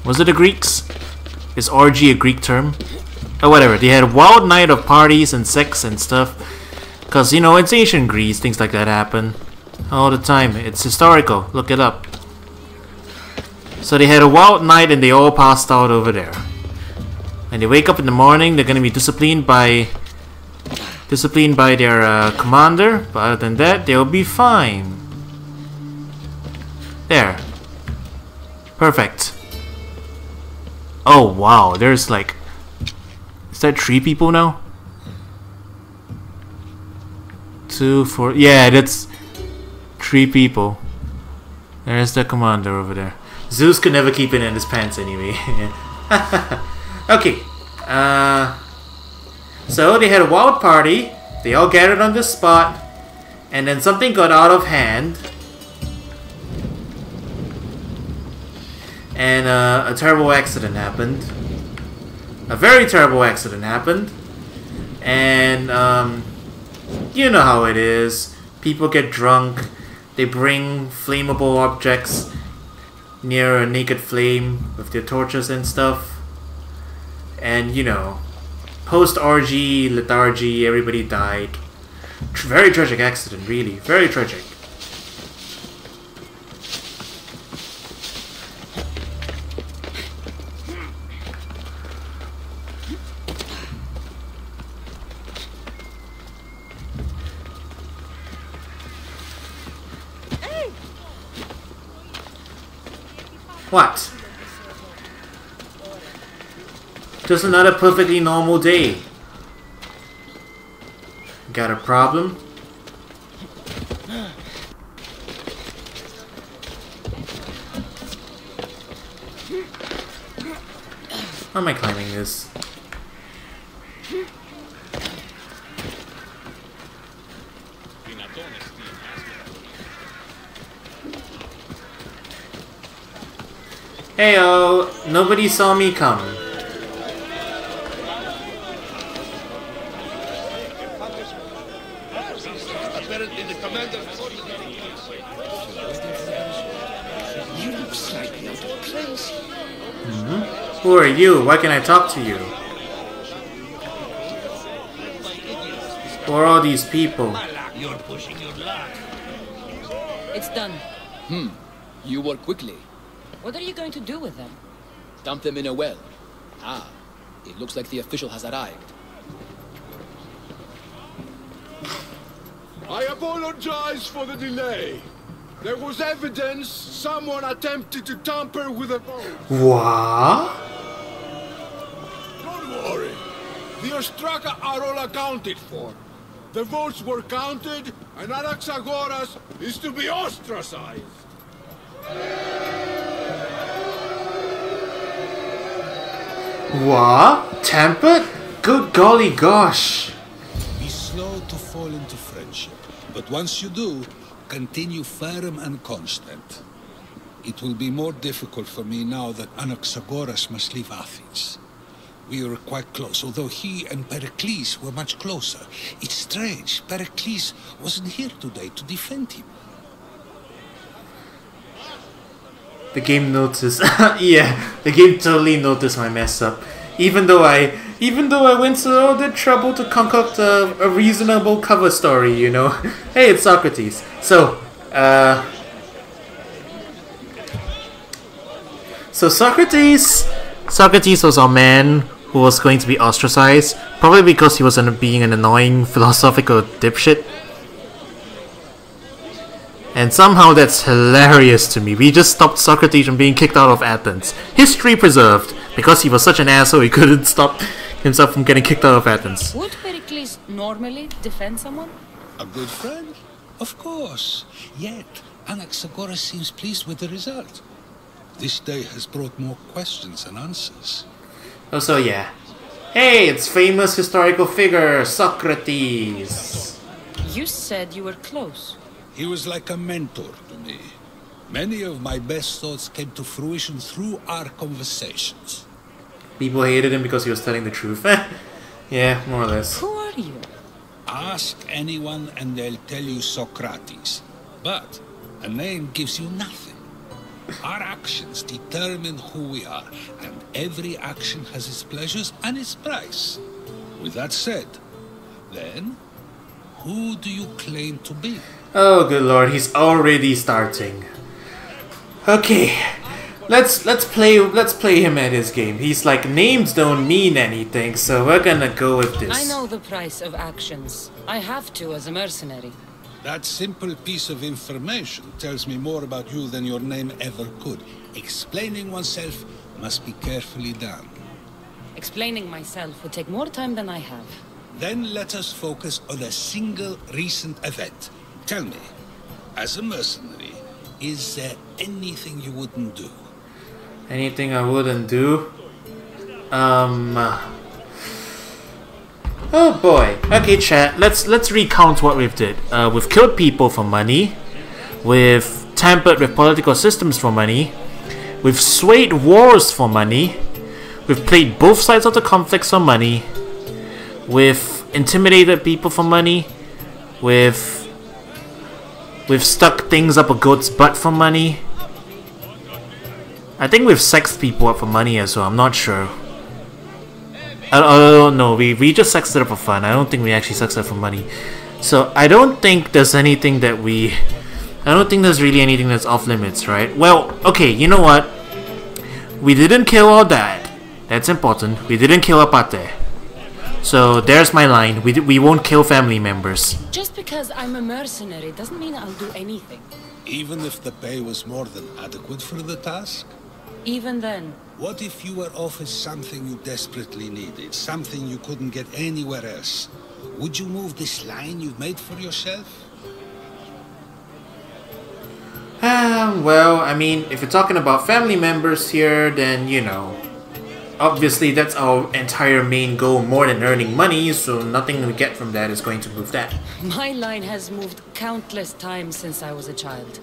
Was it the Greeks? Is orgy a Greek term? Oh, whatever. They had a wild night of parties and sex and stuff. Because, you know, it's ancient Greece, things like that happen. All the time. It's historical. Look it up. So they had a wild night and they all passed out over there. And they wake up in the morning, they're gonna be disciplined by their commander. But other than that, they'll be fine. There. Perfect. Oh wow, there's like... Is that 3 people now? 2, 4... Yeah, that's 3 people. There's the commander over there. Zeus could never keep it in his pants anyway. Okay. So they had a wild party. They all gathered on this spot. And then something got out of hand. And a terrible accident happened. A very terrible accident happened. And you know how it is. People get drunk. They bring flammable objects near a naked flame with their torches and stuff. And you know, post-orgy, lethargy, everybody died. Very tragic accident, really. Very tragic. What? Just another perfectly normal day. Got a problem? How am I climbing this? Heyo, nobody saw me come. Apparently the commander... You look slightly out of place. Who are you? Why can I talk to you? Who are all these people? You're pushing your luck. It's done. You work quickly. What are you going to do with them? Dump them in a well. Ah, it looks like the official has arrived. I apologize for the delay. There was evidence someone attempted to tamper with a vote. What? Don't worry. The Ostraka are all accounted for. The votes were counted, and Anaxagoras is to be ostracized. What? Tempered? Good golly gosh. Be slow to fall into friendship, but once you do, continue firm and constant. It will be more difficult for me now that Anaxagoras must leave Athens. We were quite close, although he and Perikles were much closer. It's strange, Perikles wasn't here today to defend him. The game noticed. Yeah, the game totally noticed my mess up. Even though I went to all the trouble to concoct a reasonable cover story, you know. Hey, it's Socrates. So, Socrates was our man who was going to be ostracized, probably because he was being an annoying philosophical dipshit. And somehow that's hilarious to me. We just stopped Socrates from being kicked out of Athens. History preserved. Because he was such an asshole, he couldn't stop himself from getting kicked out of Athens. Would Pericles normally defend someone? A good friend? Of course. Yet, Anaxagoras seems pleased with the result. This day has brought more questions than answers. Oh, so yeah. Hey, it's famous historical figure, Socrates. You said you were close. He was like a mentor to me. Many of my best thoughts came to fruition through our conversations. People hated him because he was telling the truth. Yeah, more or less. Who are you? Ask anyone and they'll tell you Socrates. But a name gives you nothing. Our actions determine who we are, and every action has its pleasures and its price. With that said, then, who do you claim to be? Oh, good lord, he's already starting. Okay, let's play him at his game. He's like, names don't mean anything, so we're gonna go with this. I know the price of actions. I have to as a mercenary. That simple piece of information tells me more about you than your name ever could. Explaining oneself must be carefully done. Explaining myself would take more time than I have. Then let us focus on a single recent event. Tell me, as a mercenary, is there anything you wouldn't do? Anything I wouldn't do? Oh boy. Okay, chat. Let's recount what we've did. We've killed people for money. We've tampered with political systems for money. We've swayed wars for money. We've played both sides of the conflicts for money. We've intimidated people for money. We've stuck things up a goat's butt for money. I think we've sexed people up for money as well. I'm not sure. I don't know. We just sexed it up for fun. I don't think we actually sexed it up for money. So I don't think there's anything that we... I don't think there's really anything that's off limits, right? Well, okay, you know what? We didn't kill our dad. That's important. We didn't kill our pate. So there's my line. We won't kill family members. Just because I'm a mercenary doesn't mean I'll do anything. Even if the pay was more than adequate for the task? Even then. What if you were offered something you desperately needed? Something you couldn't get anywhere else? Would you move this line you've made for yourself? Well, I mean, if you're talking about family members here, then, you know, obviously that's our entire main goal, more than earning money, so nothing we get from that is going to move that. My line has moved countless times since I was a child,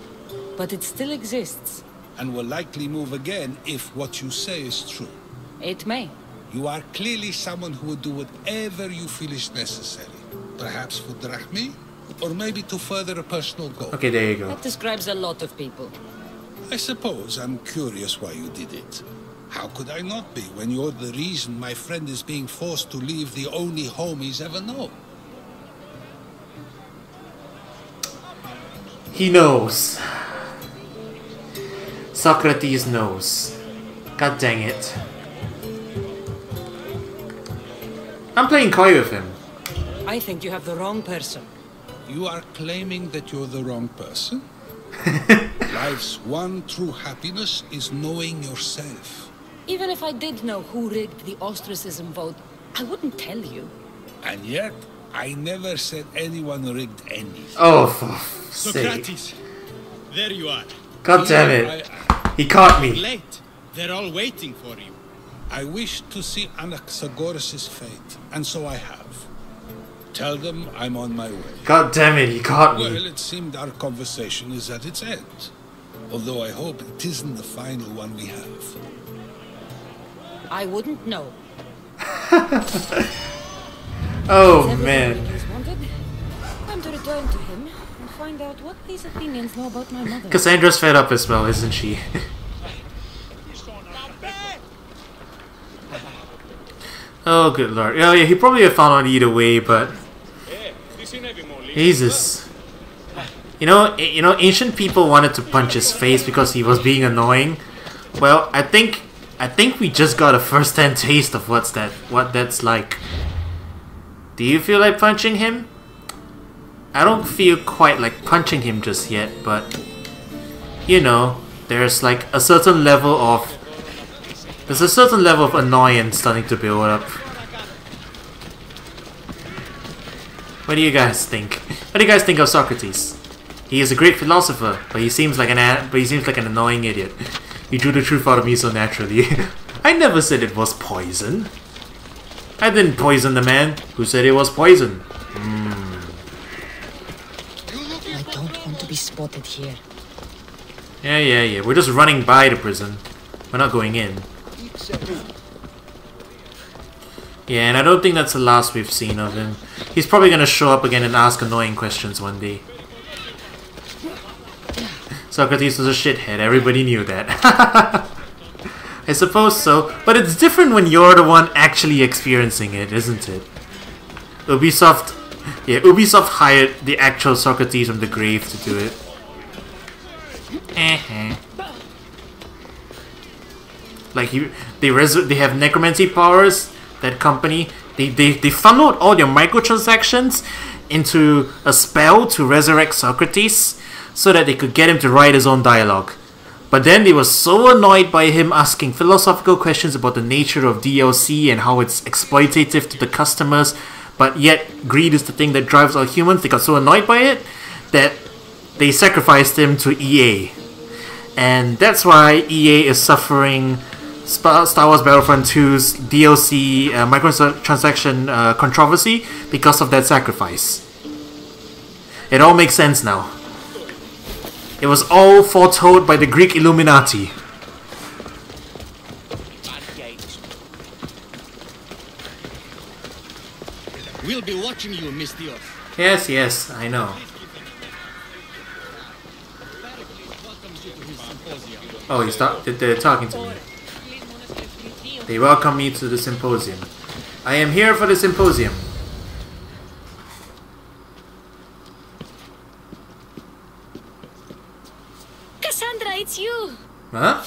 but it still exists. And will likely move again if what you say is true. It may. You are clearly someone who would do whatever you feel is necessary. Perhaps for drachmi, or maybe to further a personal goal. Okay, there you go. That describes a lot of people. I suppose I'm curious why you did it. How could I not be when you're the reason my friend is being forced to leave the only home he's ever known? He knows. Socrates knows. God dang it. I'm playing coy with him. I think you have the wrong person. You are claiming that you're the wrong person? Life's one true happiness is knowing yourself. Even if I did know who rigged the ostracism vote, I wouldn't tell you. And yet, I never said anyone rigged anything. Oh, for Socrates, there you are. God damn it. He caught me. Late. They're all waiting for you. I wish to see Anaxagoras' fate, and so I have. Tell them I'm on my way. God damn it, he caught me. Well, it seemed our conversation is at its end. Although I hope it isn't the final one we have. I wouldn't know. Oh, man. Time to return to him and find out what these Athenians know about my mother. Cassandra's fed up as well, isn't she? Oh, good lord. Oh, yeah, he probably would have found out either way, but... Jesus. You know, ancient people wanted to punch his face because he was being annoying. Well, I think we just got a first-hand taste of what that's like. Do you feel like punching him? I don't feel quite like punching him just yet, but... You know, there's like a certain level of... There's a certain level of annoyance starting to build up. What do you guys think? What do you guys think of Socrates? He is a great philosopher, but he seems like an annoying idiot. He drew the truth out of me so naturally. I never said it was poison. I didn't poison the man. Who said it was poison? spotted here. Yeah. We're just running by the prison. We're not going in. Yeah, and I don't think that's the last we've seen of him. He's probably gonna show up again and ask annoying questions one day. Socrates was a shithead, everybody knew that. I suppose so, but it's different when you're the one actually experiencing it, isn't it? Ubisoft hired the actual Socrates from the grave to do it. Like they have necromancy powers. That company, they funneled all their microtransactions into a spell to resurrect Socrates, so that they could get him to write his own dialogue. But then they were so annoyed by him asking philosophical questions about the nature of DLC and how it's exploitative to the customers, but yet greed is the thing that drives all humans. They got so annoyed by it that they sacrificed him to EA. And that's why EA is suffering Star Wars Battlefront 2's DLC microtransaction controversy because of that sacrifice. It all makes sense now. It was all foretold by the Greek Illuminati. We'll be watching you, Mistios. Yes, I know. Oh, they're talking to me. They welcome me to the symposium. I am here for the symposium. Cassandra, it's you! Huh?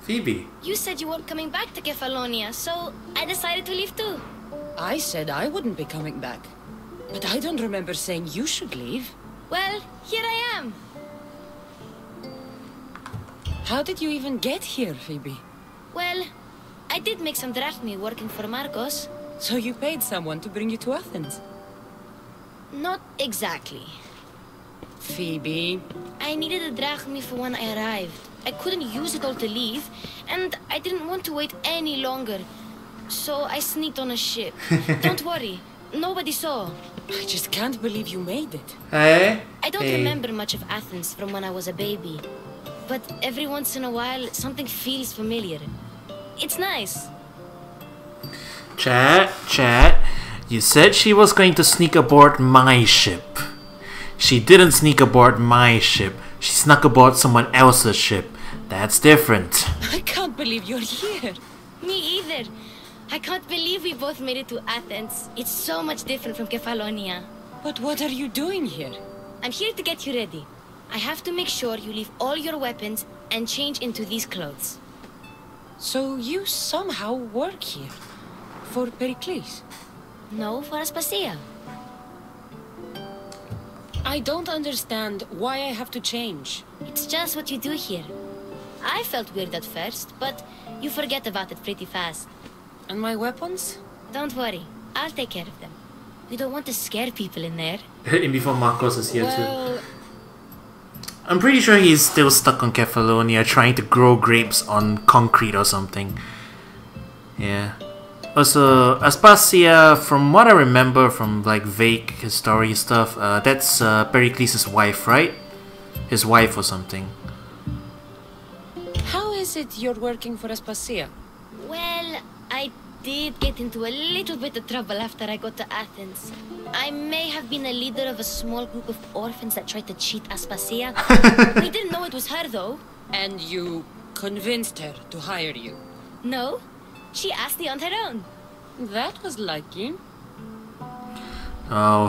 Phoebe, you said you weren't coming back to Kefalonia, so I decided to leave too. I said I wouldn't be coming back. But I don't remember saying you should leave. Well, here I am. How did you even get here, Phoebe? Well, I did make some drachmi working for Marcos. So you paid someone to bring you to Athens? Not exactly. Phoebe... I needed a drachmi for when I arrived. I couldn't use it all to leave, and I didn't want to wait any longer. So I sneaked on a ship. Don't worry, nobody saw. I just can't believe you made it. Hey? I don't remember much of Athens from when I was a baby. But every once in a while, something feels familiar. It's nice. Chat. You said she was going to sneak aboard my ship. She didn't sneak aboard my ship. She snuck aboard someone else's ship. That's different. I can't believe you're here. Me either. I can't believe we both made it to Athens. It's so much different from Kefalonia. But what are you doing here? I'm here to get you ready. I have to make sure you leave all your weapons and change into these clothes. So you somehow work here? For Perikles? No, for Aspasia. I don't understand why I have to change. It's just what you do here. I felt weird at first, but you forget about it pretty fast. And my weapons? Don't worry, I'll take care of them. We don't want to scare people in there. And before Marcos is here too. I'm pretty sure he's still stuck on Kefalonia trying to grow grapes on concrete or something. Yeah. Also, Aspasia, from what I remember from like vague story stuff, that's Perikles' wife, right? His wife or something. How is it you're working for Aspasia? Well, I did get into a little bit of trouble after I got to Athens. I may have been a leader of a small group of orphans that tried to cheat Aspasia. We didn't know it was her though. And you convinced her to hire you? No, she asked me on her own. That was lucky. Oh,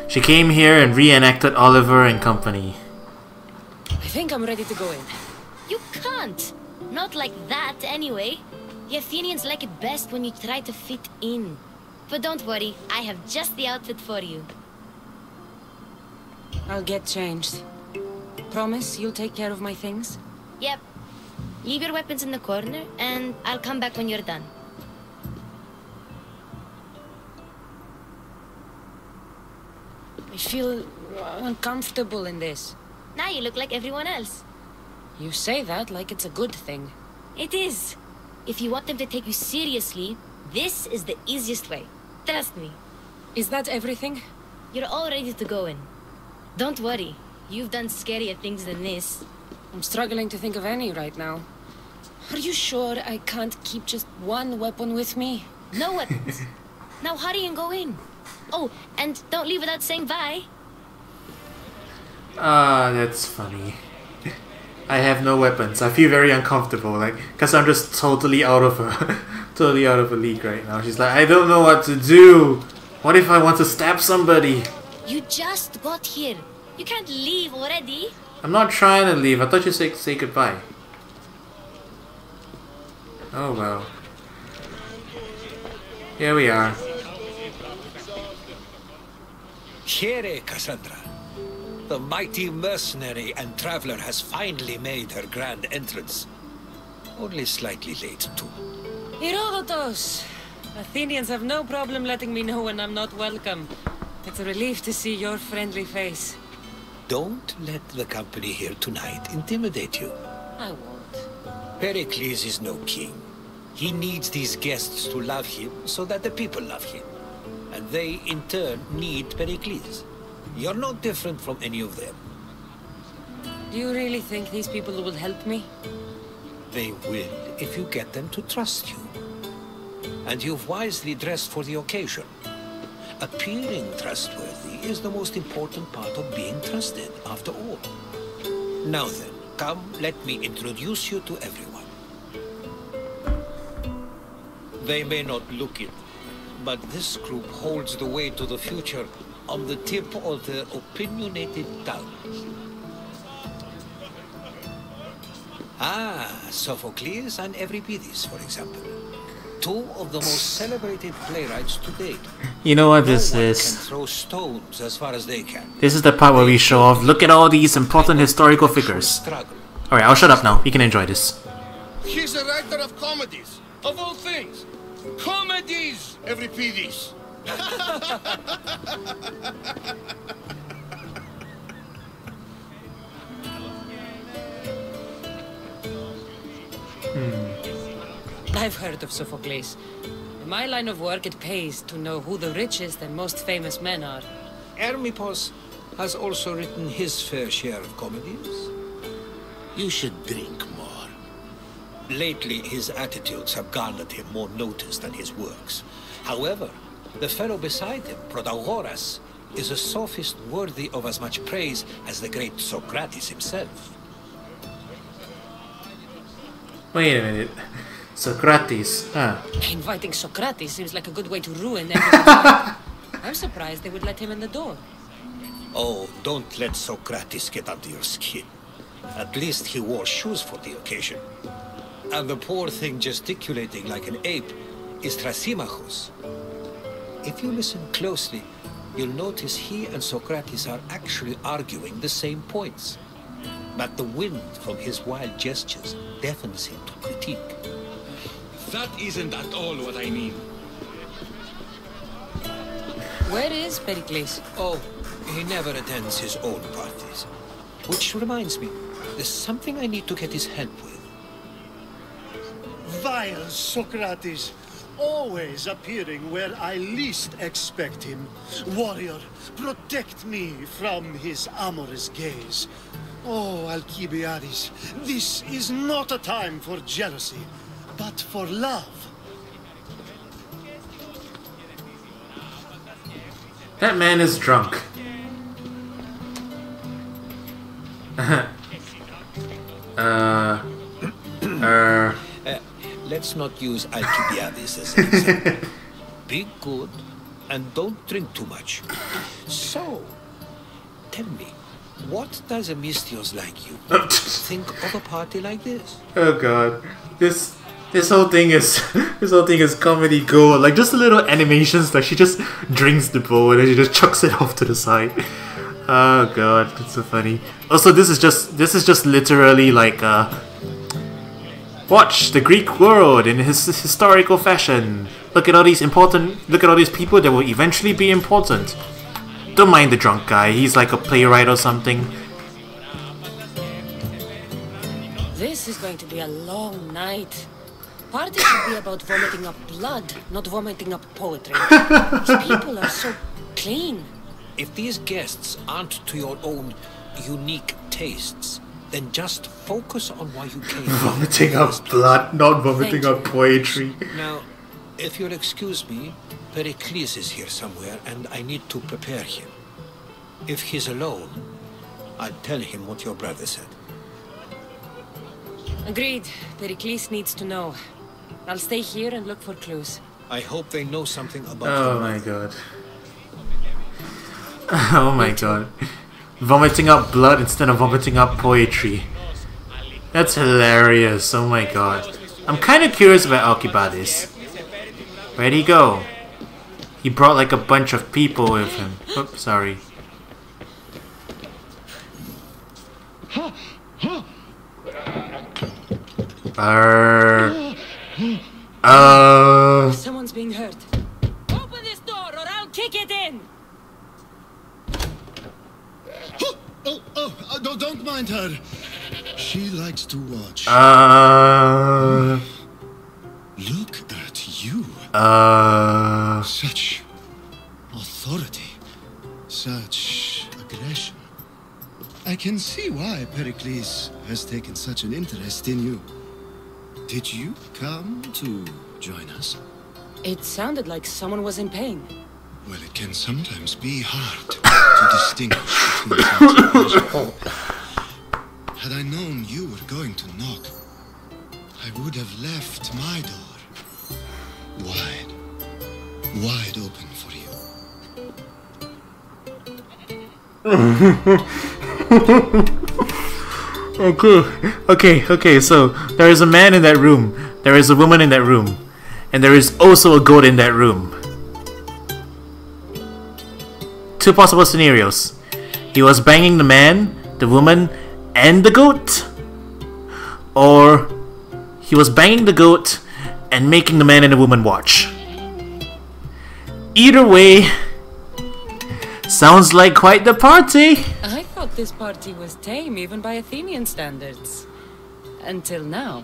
she came here and reenacted Oliver and company. I think I'm ready to go in. You can't. Not like that anyway. The Athenians like it best when you try to fit in. But don't worry, I have just the outfit for you. I'll get changed. Promise you'll take care of my things? Yep. Leave your weapons in the corner, and I'll come back when you're done. I feel uncomfortable in this. Now you look like everyone else. You say that like it's a good thing. It is. If you want them to take you seriously, this is the easiest way. Trust me. Is that everything? You're all ready to go in. Don't worry. You've done scarier things than this. I'm struggling to think of any right now. Are you sure I can't keep just one weapon with me? No weapons. Now hurry and go in. Oh, and don't leave without saying bye. Ah, that's funny. I have no weapons. I feel very uncomfortable, like, cause I'm just totally out of a league right now. She's like, I don't know what to do. What if I want to stab somebody? You just got here. You can't leave already. I'm not trying to leave. I thought you said say goodbye. Oh well. Here we are. Here, Cassandra. The mighty mercenary and traveler has finally made her grand entrance. Only slightly late, too. Herodotus! Athenians have no problem letting me know when I'm not welcome. It's a relief to see your friendly face. Don't let the company here tonight intimidate you. I won't. Perikles is no king. He needs these guests to love him so that the people love him. And they, in turn, need Perikles. You're no different from any of them. Do you really think these people will help me? They will if you get them to trust you. And you've wisely dressed for the occasion. Appearing trustworthy is the most important part of being trusted, after all. Now then, come, let me introduce you to everyone. They may not look it, but this group holds the way to the future on the tip of their opinionated tongues. Ah, Sophocles and Euripides, for example. Two of the most celebrated playwrights to date. You know what this No one is? can throw stones as far as they can. This is the part where we show off. Look at all these important historical figures. Alright, I'll shut up now. You can enjoy this. He's a writer of comedies, of all things. Comedies, Euripides. I've heard of Sophocles. In my line of work, it pays to know who the richest and most famous men are. Hermippos has also written his fair share of comedies. You should drink more. Lately, his attitudes have garnered him more notice than his works. However, the fellow beside him, Protagoras, is a sophist worthy of as much praise as the great Socrates himself. Wait a minute. Socrates. Inviting Socrates seems like a good way to ruin everything. I'm surprised they would let him in the door. Oh, don't let Socrates get under your skin. At least he wore shoes for the occasion. And the poor thing gesticulating like an ape is Thrasymachus. If you listen closely, you'll notice he and Socrates are actually arguing the same points. But the wind from his wild gestures deafens him to critique. That isn't at all what I mean. Where is Perikles? Oh, he never attends his own parties. Which reminds me, there's something I need to get his help with. Vile Socrates, always appearing where I least expect him. Warrior, protect me from his amorous gaze. Oh, Alcibiades, this is not a time for jealousy, but for love. That man is drunk. Let's not use Alcibiades as an example. Be good and don't drink too much. So, tell me, what does a Mistios like you think of a party like this? Oh god, this whole thing is comedy gold. Like just the little animations, like she just drinks the bowl and then she just chucks it off to the side. Oh god, that's so funny. Also, this is just literally like watch the Greek world in his historical fashion. Look at all these people that will eventually be important. Don't mind the drunk guy, he's like a playwright or something. This is going to be a long night. Party should be about vomiting up blood, not vomiting up poetry. These people are so clean. If these guests aren't to your own unique tastes, then just focus on why you came. Vomiting up blood, not vomiting up poetry. Now, if you'll excuse me, Perikles is here somewhere, and I need to prepare him. If he's alone, I'll tell him what your brother said. Agreed. Perikles needs to know. I'll stay here and look for clues. I hope they know something about Oh my god. Oh my god. Vomiting up blood instead of vomiting up poetry. That's hilarious. Oh my god. I'm kind of curious about Alcibiades. Where'd he go? He brought like a bunch of people with him. Oops, sorry. Someone's being hurt. Open this door or I'll kick it in! Don't mind her. She likes to watch. Look at you. Such authority. Such aggression. I can see why Pericles has taken such an interest in you. Did you come to join us? It sounded like someone was in pain. Well, it can sometimes be hard to distinguish between signs of pleasure. Had I known you were going to knock, I would have left my door wide open for you. Okay, so there is a man in that room, there is a woman in that room, and there is also a goat in that room. Two possible scenarios. He was banging the man, the woman, and the goat. Or he was banging the goat and making the man and the woman watch. Either way, sounds like quite the party. I thought this party was tame even by Athenian standards. Until now.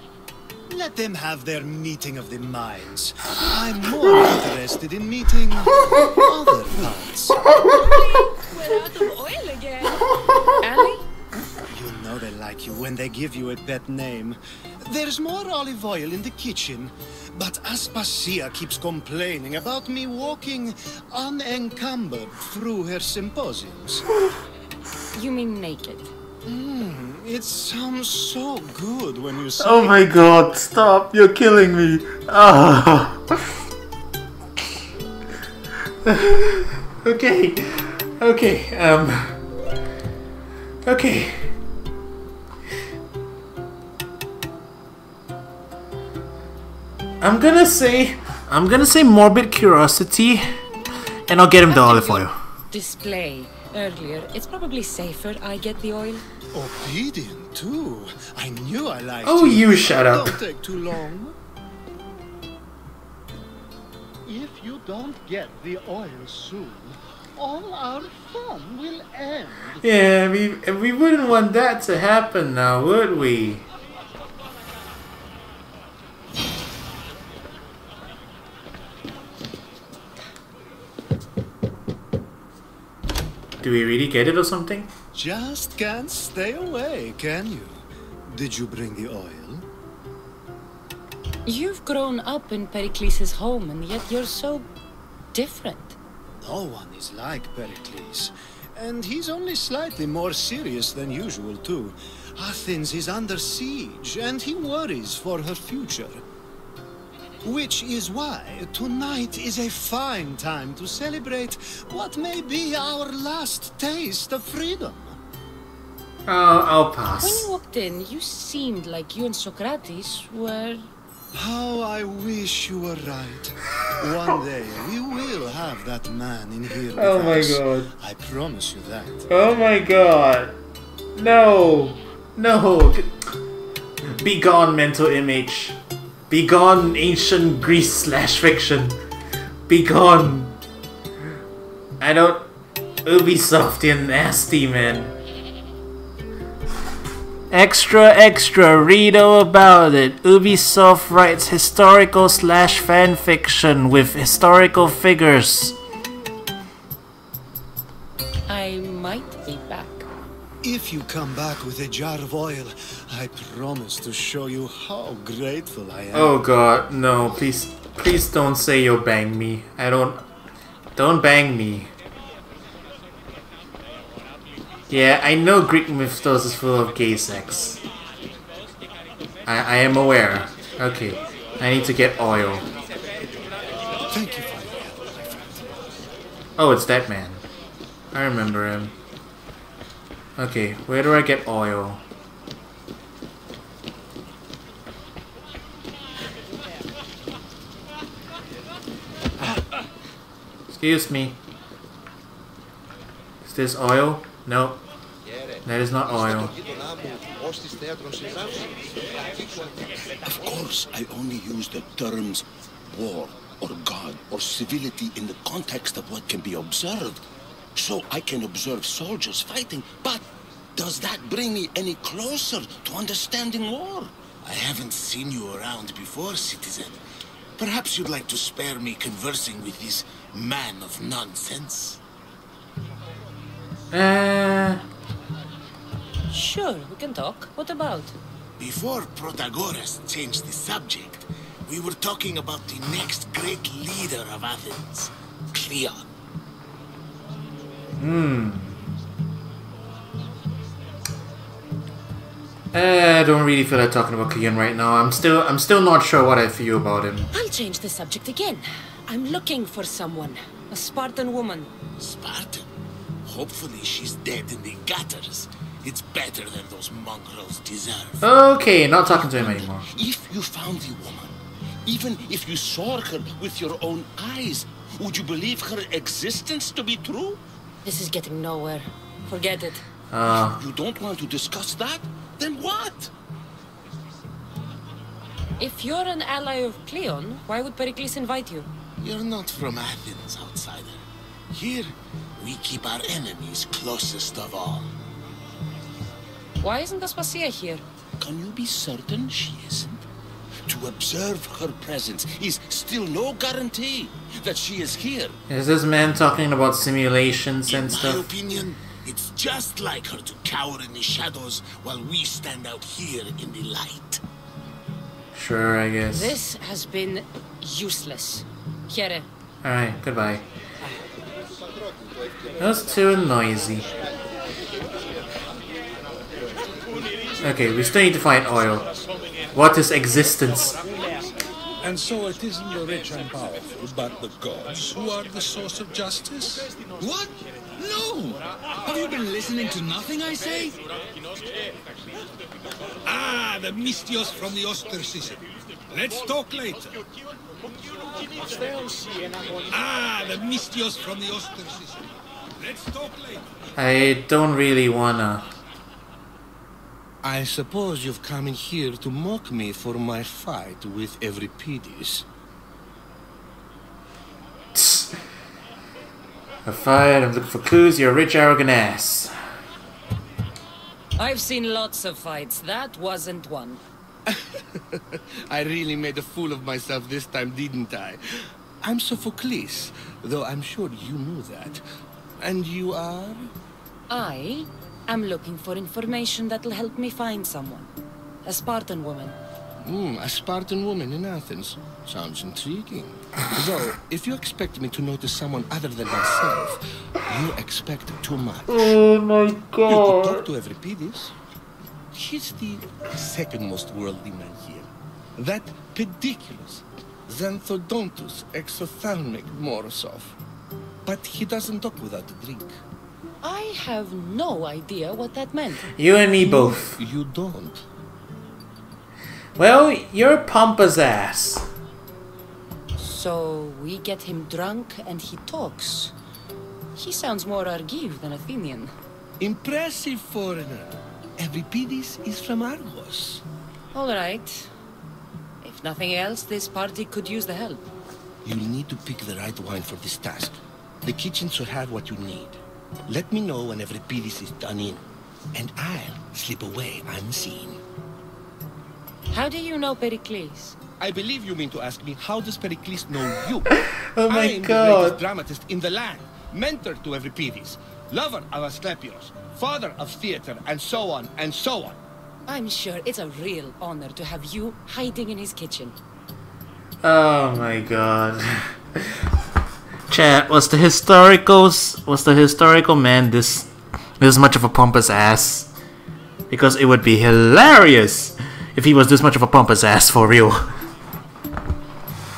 Let them have their meeting of the minds. I'm more interested in meeting other parts. We're out of oil again. Ali? You know they like you when they give you a pet name. There's more olive oil in the kitchen, but Aspasia keeps complaining about me walking unencumbered through her symposiums. You mean naked? It sounds so good when you say. Oh my god, stop, you're killing me. Okay. Okay. I'm gonna say morbid curiosity, and I'll get him the olive oil. Display earlier. It's probably safer I get the oil. Obedient too. I knew I liked Oh, you shut up. Don't take too long. If you don't get the oil soon, all our fun will end. Yeah, we wouldn't want that to happen now, would we? Do we really get it or something? Just can't stay away, can you? Did you bring the oil? You've grown up in Pericles' home, and yet you're so different. No one is like Pericles. And he's only slightly more serious than usual, too. Athens is under siege, and he worries for her future. Which is why tonight is a fine time to celebrate what may be our last taste of freedom. I'll pass. When you walked in, you seemed like you and Socrates were... How I wish you were right. One day we will have that man in here with Oh my us. god. I promise you that. Oh my god. No. Be gone, mental image. Be gone, ancient Greece / fiction. Be gone. I don't... Ubisoft, you're nasty, man. Extra, read all about it. Ubisoft writes historical / fan fiction with historical figures. I might be back. If you come back with a jar of oil, I promise to show you how grateful I am. Oh god, no, please, please don't say you'll bang me. Don't bang me. Yeah, I know Greek mythos is full of gay sex. I am aware. Okay, I need to get oil. Thank you for your help, my friend. Oh, it's that man. I remember him. Okay, where do I get oil? Excuse me. Is this oil? No. That is not oil. Of course, I only use the terms war or God or civility in the context of what can be observed. So I can observe soldiers fighting, but does that bring me any closer to understanding war? I haven't seen you around before, citizen. Perhaps you'd like to spare me conversing with this man of nonsense? Sure, we can talk. What about? Before Protagoras changed the subject, we were talking about the next great leader of Athens, Cleon. I don't really feel like talking about Cleon right now. I'm still not sure what I feel about him. I'll change the subject again. I'm looking for someone. A Spartan woman. Spartan? Hopefully she's dead in the gutters. It's better than those mongrels deserve. Okay, not talking to him anymore. If you found the woman, even if you saw her with your own eyes, would you believe her existence to be true? This is getting nowhere. Forget it. You don't want to discuss that? Then what? If you're an ally of Cleon, why would Perikles invite you? You're not from Athens, outsider. Here, we keep our enemies closest of all. Why isn't Aspasia here? Can you be certain she isn't? To observe her presence is still no guarantee that she is here. Is this man talking about simulations and stuff? In my opinion, it's just like her to cower in the shadows while we stand out here in the light. Sure, I guess. This has been useless. Here. Alright, goodbye. That was too noisy. Okay, we still need to find oil. What is existence? And so it isn't the rich and powerful, but the gods who are the source of justice? What? No! Have you been listening to nothing I say? Ah, the Mystios from the ostracism. Let's talk later. Ah, the Mystios from the ostracism. Let's talk later. I don't really wanna. I suppose you've come in here to mock me for my fight with Euripides. A fight, I'm looking for clues, you're a rich, arrogant ass. I've seen lots of fights. That wasn't one. I really made a fool of myself this time, didn't I? I'm Sophocles, though I'm sure you knew that. And you are? I am looking for information that'll help me find someone. A Spartan woman. A Spartan woman in Athens. Sounds intriguing. Though, if you expect me to notice someone other than myself, you expect too much. Oh my god. You could talk to Euripides. He's the second most worldly man here. That pediculous Xanthodontus exophthalmic Morosov. But he doesn't talk without a drink. I have no idea what that meant. You and me both. You don't. Well, you're Pompa's ass. So we get him drunk and he talks. He sounds more Argive than Athenian. Impressive foreigner. Euripides is from Argos. All right. If nothing else, this party could use the help. You'll need to pick the right wine for this task. The kitchen should have what you need. Let me know when Euripides is done in, and I'll slip away unseen. How do you know Perikles? I believe you mean to ask me, how does Perikles know you? Oh my I'm god. the greatest dramatist in the land, mentor to Euripides. lover of Asclepios, father of theater, and so on and so on. I'm sure it's a real honor to have you hiding in his kitchen. Oh my god. Chat, was the historical man this much of a pompous ass? Because it would be hilarious if he was this much of a pompous ass for real.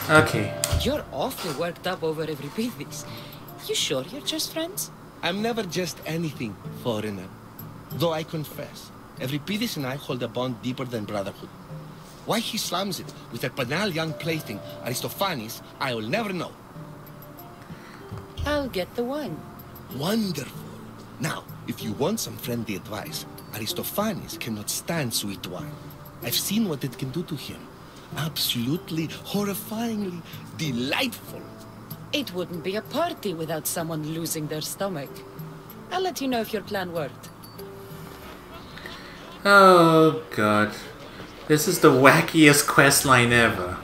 Okay. You're awfully worked up over Euripides. You sure you're just friends? I'm never just anything, foreigner. Though I confess, Euripides and I hold a bond deeper than brotherhood. Why he slams it with that banal young plaything, Aristophanes, I will never know. I'll get the wine. Wonderful. Now, if you want some friendly advice, Aristophanes cannot stand sweet wine. I've seen what it can do to him. Absolutely, horrifyingly delightful. It wouldn't be a party without someone losing their stomach. I'll let you know if your plan worked. Oh god. This is the wackiest questline ever.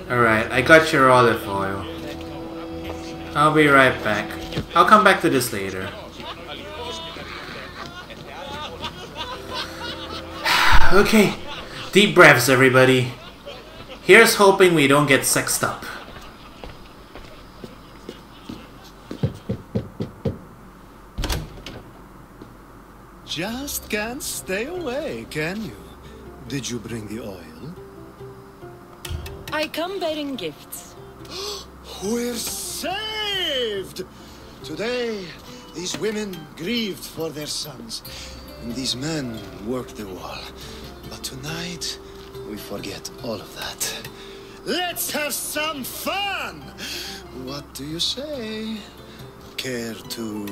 Alright, I got your olive oil. I'll be right back. I'll come back to this later. Okay, deep breaths everybody. Here's hoping we don't get sexed up. Just can't stay away, can you? Did you bring the oil? I come bearing gifts. We're saved! Today, these women grieved for their sons, and these men worked the wall. But tonight, we forget all of that. Let's have some fun! What do you say? Care to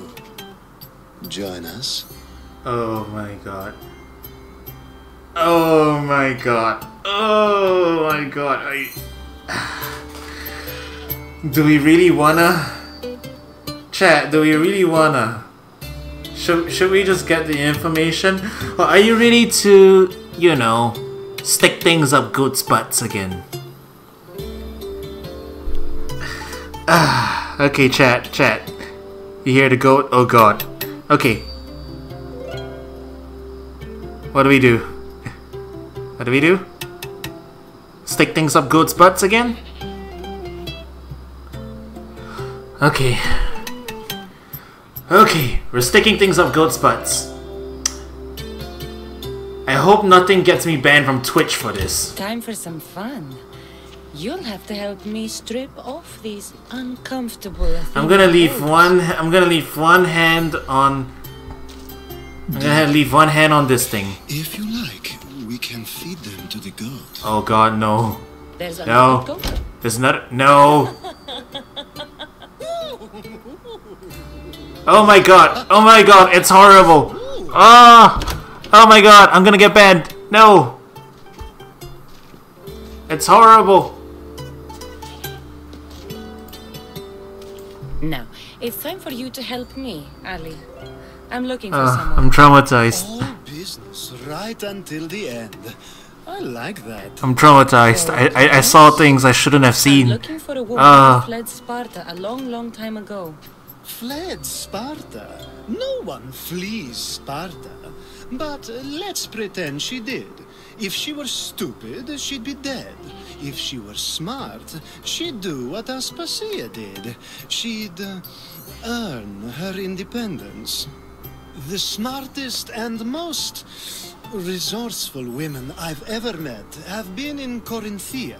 join us? Oh my god. Oh my god. Oh my god. Do we really wanna? Chat, do we really wanna? Should we just get the information? Or are you ready to, you know, stick things up goats' butts again? Okay, chat. You hear the goat? Oh god. Okay. What do we do? What do we do? Stick things up goats' butts again? Okay. Okay, we're sticking things up goats' butts. I hope nothing gets me banned from Twitch for this. Time for some fun. You'll have to help me strip off these uncomfortable things. I'm gonna leave one hand on this thing. If you like, we can feed them to the goat. Oh god, no. There's another No. goat? There's not. No. Oh my god. Oh my god. It's horrible. Ah. Oh my god. I'm gonna get banned. No. It's horrible. Now, it's time for you to help me, Ali. I'm looking for someone. I'm traumatized. All business right until the end. I like that. I'm traumatized. I saw things I shouldn't have seen. I'm looking for a woman who fled Sparta a long time ago. Fled Sparta? No one flees Sparta. But let's pretend she did. If she were stupid, she'd be dead. If she were smart, she'd do what Aspasia did. She'd earn her independence. The smartest and most resourceful women I've ever met have been in Corinthia.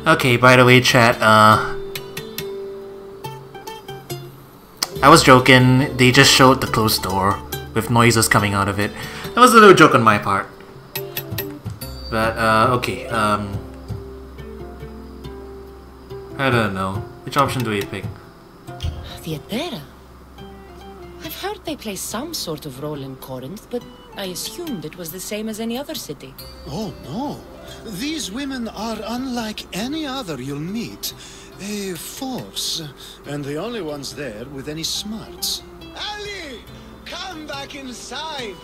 Okay, by the way, chat, I was joking. They just showed the closed door with noises coming out of it. That was a little joke on my part. But, okay, I don't know. Which option do we pick? Theatera? I've heard they play some sort of role in Corinth, but I assumed it was the same as any other city. Oh, no. These women are unlike any other you'll meet. A force, and the only ones there with any smarts. Ali! Come back inside!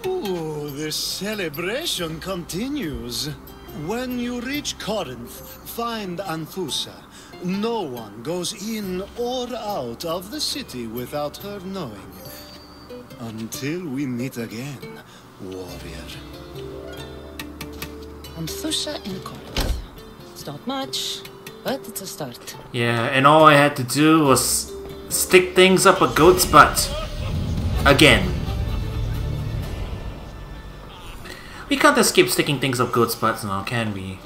Ooh, the celebration continues. When you reach Corinth, find Anthusa. No one goes in or out of the city without her knowing. Until we meet again, warrior. Anthusa in Corinth. It's not much, but it's a start. Yeah, and all I had to do was stick things up a goat's butt. Again. We can't escape sticking things up goat's butts now, can we?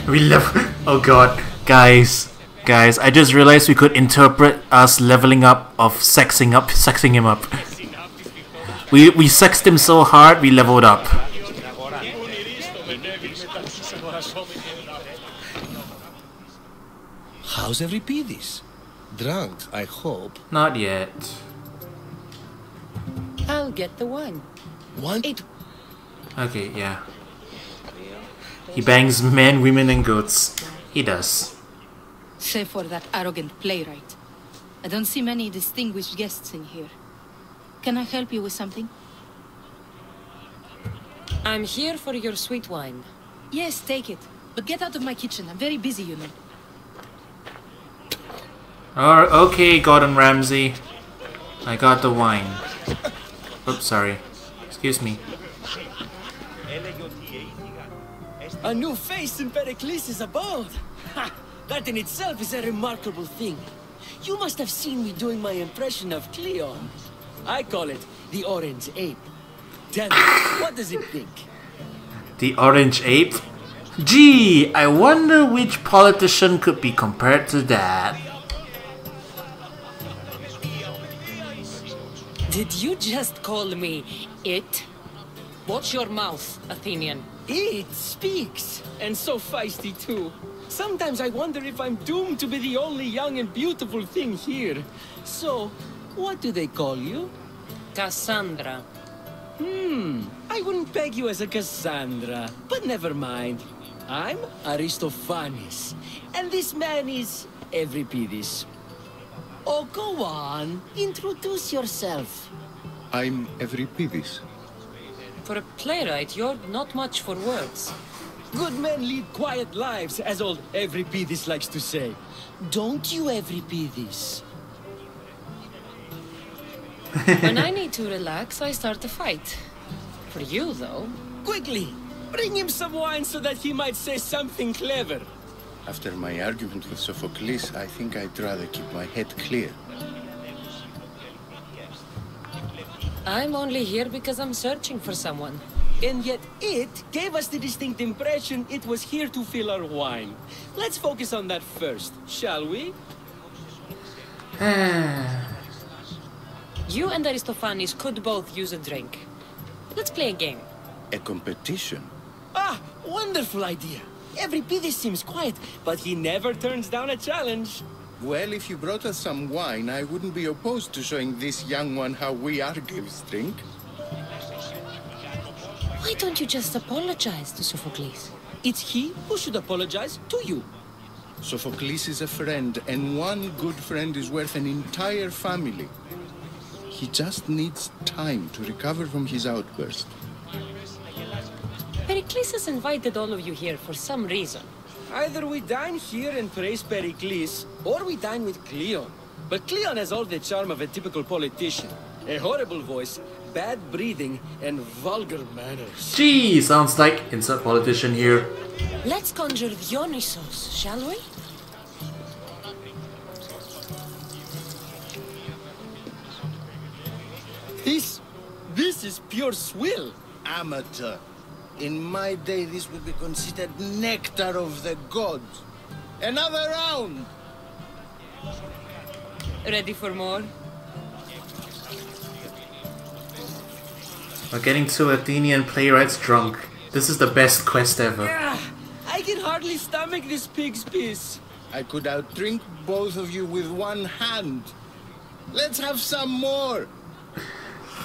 We love. Oh god, guys, I just realized we could interpret us leveling up of sexing him up. We sexed him so hard, we leveled up. How's Euripides? Drunk, I hope. Not yet. I'll get the wine. Okay, yeah. He bangs men, women, and goats. He does. Save for that arrogant playwright. I don't see many distinguished guests in here. Can I help you with something? I'm here for your sweet wine. Yes, take it. But get out of my kitchen. I'm very busy, you know. Okay, Gordon Ramsay. I got the wine. Oops, sorry. Excuse me. A new face in Perikles' abode! Ha! That in itself is a remarkable thing. You must have seen me doing my impression of Cleon. I call it the Orange Ape. Tell me, what does it think? The Orange Ape? Gee, I wonder which politician could be compared to that. Did you just call me it? Watch your mouth, Athenian. It speaks, and so feisty too. Sometimes I wonder if I'm doomed to be the only young and beautiful thing here. So, what do they call you? Cassandra. I wouldn't peg you as a Cassandra, but never mind. I'm Aristophanes, and this man is Euripides. Oh, go on. Introduce yourself. I'm Euripides. For a playwright, you're not much for words. Good men lead quiet lives, as old Euripides likes to say. Don't you, Euripides? When I need to relax, I start a fight. For you, though... Quickly! Bring him some wine so that he might say something clever. After my argument with Sophocles, I think I'd rather keep my head clear. I'm only here because I'm searching for someone. And yet it gave us the distinct impression it was here to fill our wine. Let's focus on that first, shall we? You and Aristophanes could both use a drink. Let's play a game. A competition? Ah, wonderful idea. Euripides seems quiet, but he never turns down a challenge. Well, if you brought us some wine, I wouldn't be opposed to showing this young one how we Argives drink. Why don't you just apologize to Sophocles? It's he who should apologize to you. Sophocles is a friend, and one good friend is worth an entire family. He just needs time to recover from his outburst. Perikles has invited all of you here for some reason. Either we dine here and praise Perikles, or we dine with Cleon. But Cleon has all the charm of a typical politician. A horrible voice, bad breathing, and vulgar manners. Gee, sounds like insert politician here. Let's conjure Dionysos, shall we? This is pure swill. Amateur. In my day, this would be considered nectar of the gods. Another round! Ready for more? We're getting two Athenian playwrights drunk. This is the best quest ever. I can hardly stomach this pig's piss. I could outdrink both of you with one hand. Let's have some more.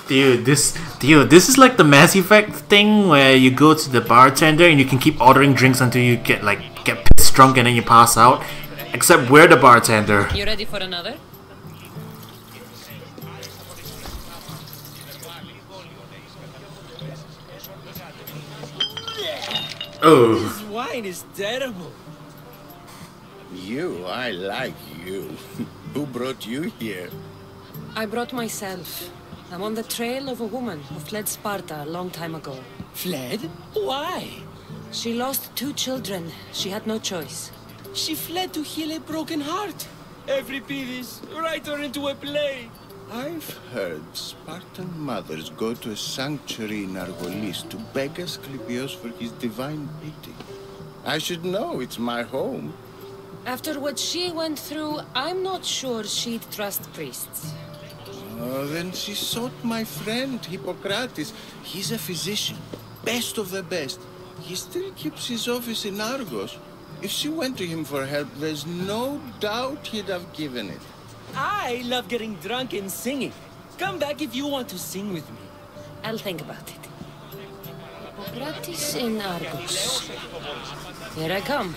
Dude, this is like the Mass Effect thing where you go to the bartender and you can keep ordering drinks until you get pissed drunk and then you pass out. Except we're the bartender. You ready for another? Oh. This wine is terrible. You, I like you. Who brought you here? I brought myself. I'm on the trail of a woman who fled Sparta a long time ago. Fled? Why? She lost 2 children. She had no choice. She fled to heal a broken heart. Every Perikles, write her into a play. I've heard Spartan mothers go to a sanctuary in Argolis to beg Asclepios for his divine pity. I should know, it's my home. After what she went through, I'm not sure she'd trust priests. Oh, then she sought my friend, Hippocrates. He's a physician, best of the best. He still keeps his office in Argos. If she went to him for help, there's no doubt he'd have given it. I love getting drunk and singing. Come back if you want to sing with me. I'll think about it. Hippocrates in Argos. Here I come.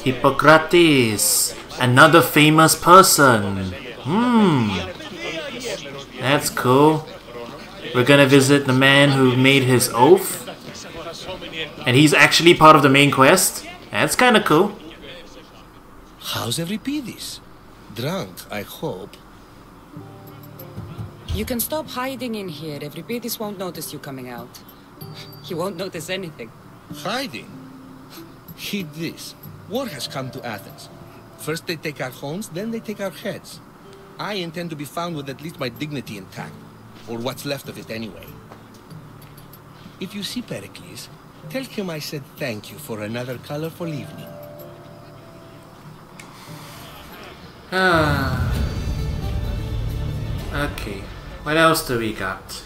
Hippocrates. Another famous person. That's cool. We're gonna visit the man who made his oath. And he's actually part of the main quest. That's kinda cool. How's Euripides? Drunk, I hope. You can stop hiding in here. Euripides won't notice you coming out. He won't notice anything. Hiding? Heed this. War has come to Athens. First they take our homes, then they take our heads. I intend to be found with at least my dignity intact. Or what's left of it anyway. If you see Perikles, tell him I said thank you for another colorful evening. Okay. What else do we got?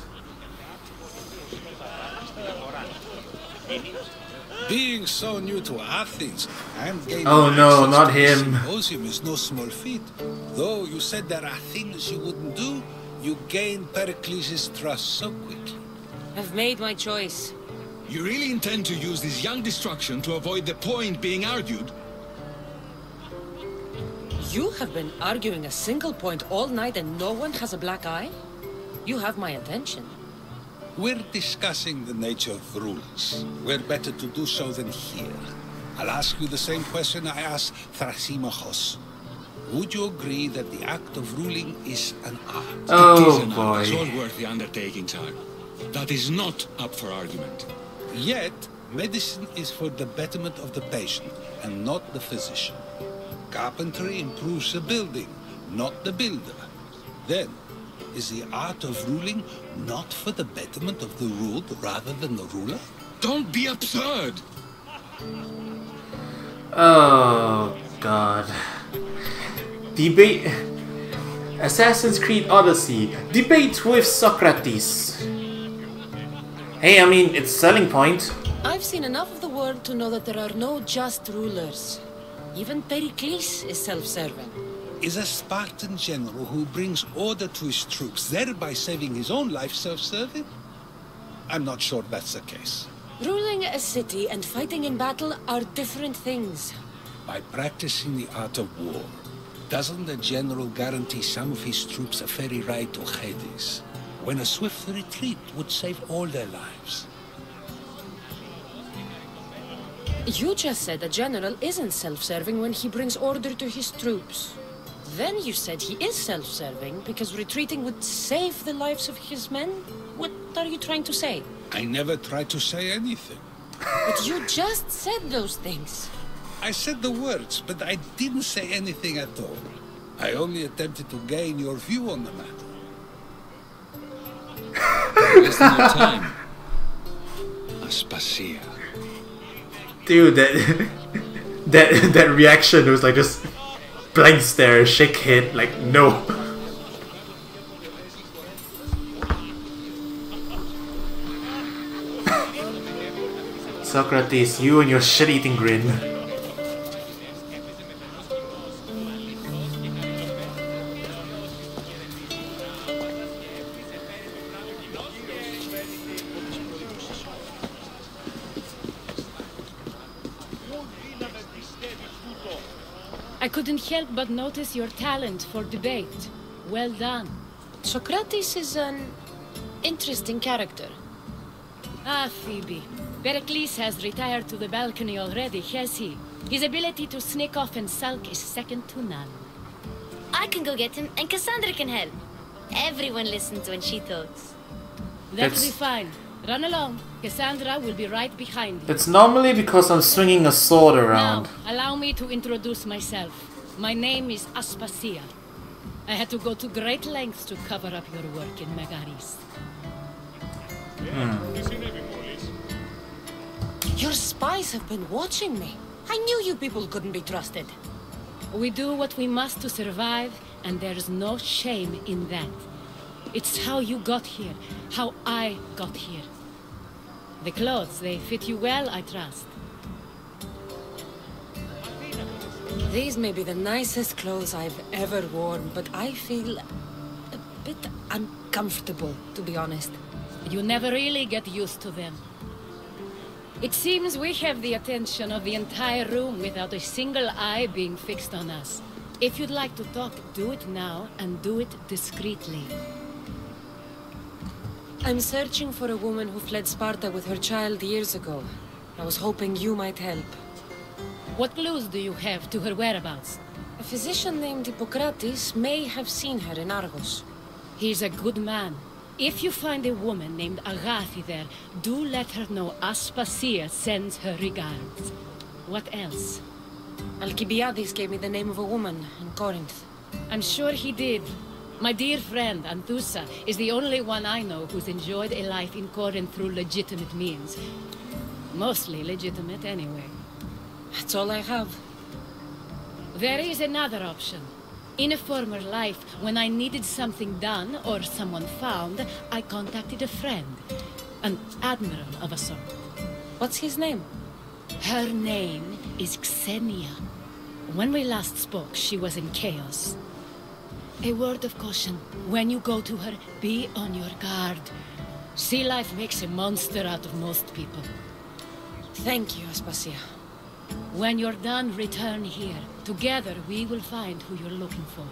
Being so new to Athens and gaining Oh no, access not to the him. symposium is no small feat. Though you said there are things you wouldn't do, you gained Perikles' trust so quickly. I've made my choice. You really intend to use this young destruction to avoid the point being argued? You have been arguing a single point all night and no one has a black eye? You have my attention. We're discussing the nature of rules. Where better to do so than here? I'll ask you the same question I asked Thrasymachos. Would you agree that the act of ruling is an art? Oh It is an boy. art. It's all worth the undertaking, sir. That is not up for argument. Yet, medicine is for the betterment of the patient and not the physician. Carpentry improves the building, not the builder. Then, is the art of ruling not for the betterment of the ruled rather than the ruler? Don't be absurd! Oh god. Debate. Assassin's Creed Odyssey. Debate with Socrates. Hey, I mean, it's a selling point. I've seen enough of the world to know that there are no just rulers. Even Perikles is self-serving. Is a Spartan general who brings order to his troops, thereby saving his own life, self-serving? I'm not sure that's the case. Ruling a city and fighting in battle are different things. By practicing the art of war, doesn't the general guarantee some of his troops a ferry ride to Hades, when a swift retreat would save all their lives? You just said a general isn't self-serving when he brings order to his troops. Then you said he is self-serving because retreating would save the lives of his men? What are you trying to say? I never tried to say anything. But you just said those things. I said the words, but I didn't say anything at all. I only attempted to gain your view on the matter. Wasting your time. Aspasia. Dude, that reaction was like just blank stare, shake head, like no. Socrates, you and your shit-eating grin. I couldn't help but notice your talent for debate. Well done. Socrates is an interesting character. Ah, Phoebe. Perikles has retired to the balcony already, has he? His ability to sneak off and sulk is second to none. I can go get him, and Cassandra can help. Everyone listens when she talks. That'll be fine. Run along. Cassandra will be right behind you. It's normally because I'm swinging a sword around. Now, allow me to introduce myself. My name is Aspasia. I had to go to great lengths to cover up your work in Megaris. Your spies have been watching me. I knew you people couldn't be trusted. We do what we must to survive, and there's no shame in that. It's how you got here, how I got here. The clothes, they fit you well, I trust. These may be the nicest clothes I've ever worn, but I feel a bit uncomfortable, to be honest. You never really get used to them. It seems we have the attention of the entire room without a single eye being fixed on us. If you'd like to talk, do it now, and do it discreetly. I'm searching for a woman who fled Sparta with her child years ago. I was hoping you might help. What clues do you have to her whereabouts? A physician named Hippocrates may have seen her in Argos. He's a good man. If you find a woman named Agathi there, do let her know Aspasia sends her regards. What else? Alcibiades gave me the name of a woman in Corinth. I'm sure he did. My dear friend, Anthusa, is the only one I know who's enjoyed a life in Corinth through legitimate means. Mostly legitimate, anyway. That's all I have. There is another option. In a former life, when I needed something done or someone found, I contacted a friend. An admiral of a sort. What's his name? Her name is Xenia. When we last spoke, she was in chaos. A word of caution. When you go to her, be on your guard. Sea life makes a monster out of most people. Thank you, Aspasia. When you're done, return here. Together, we will find who you're looking for.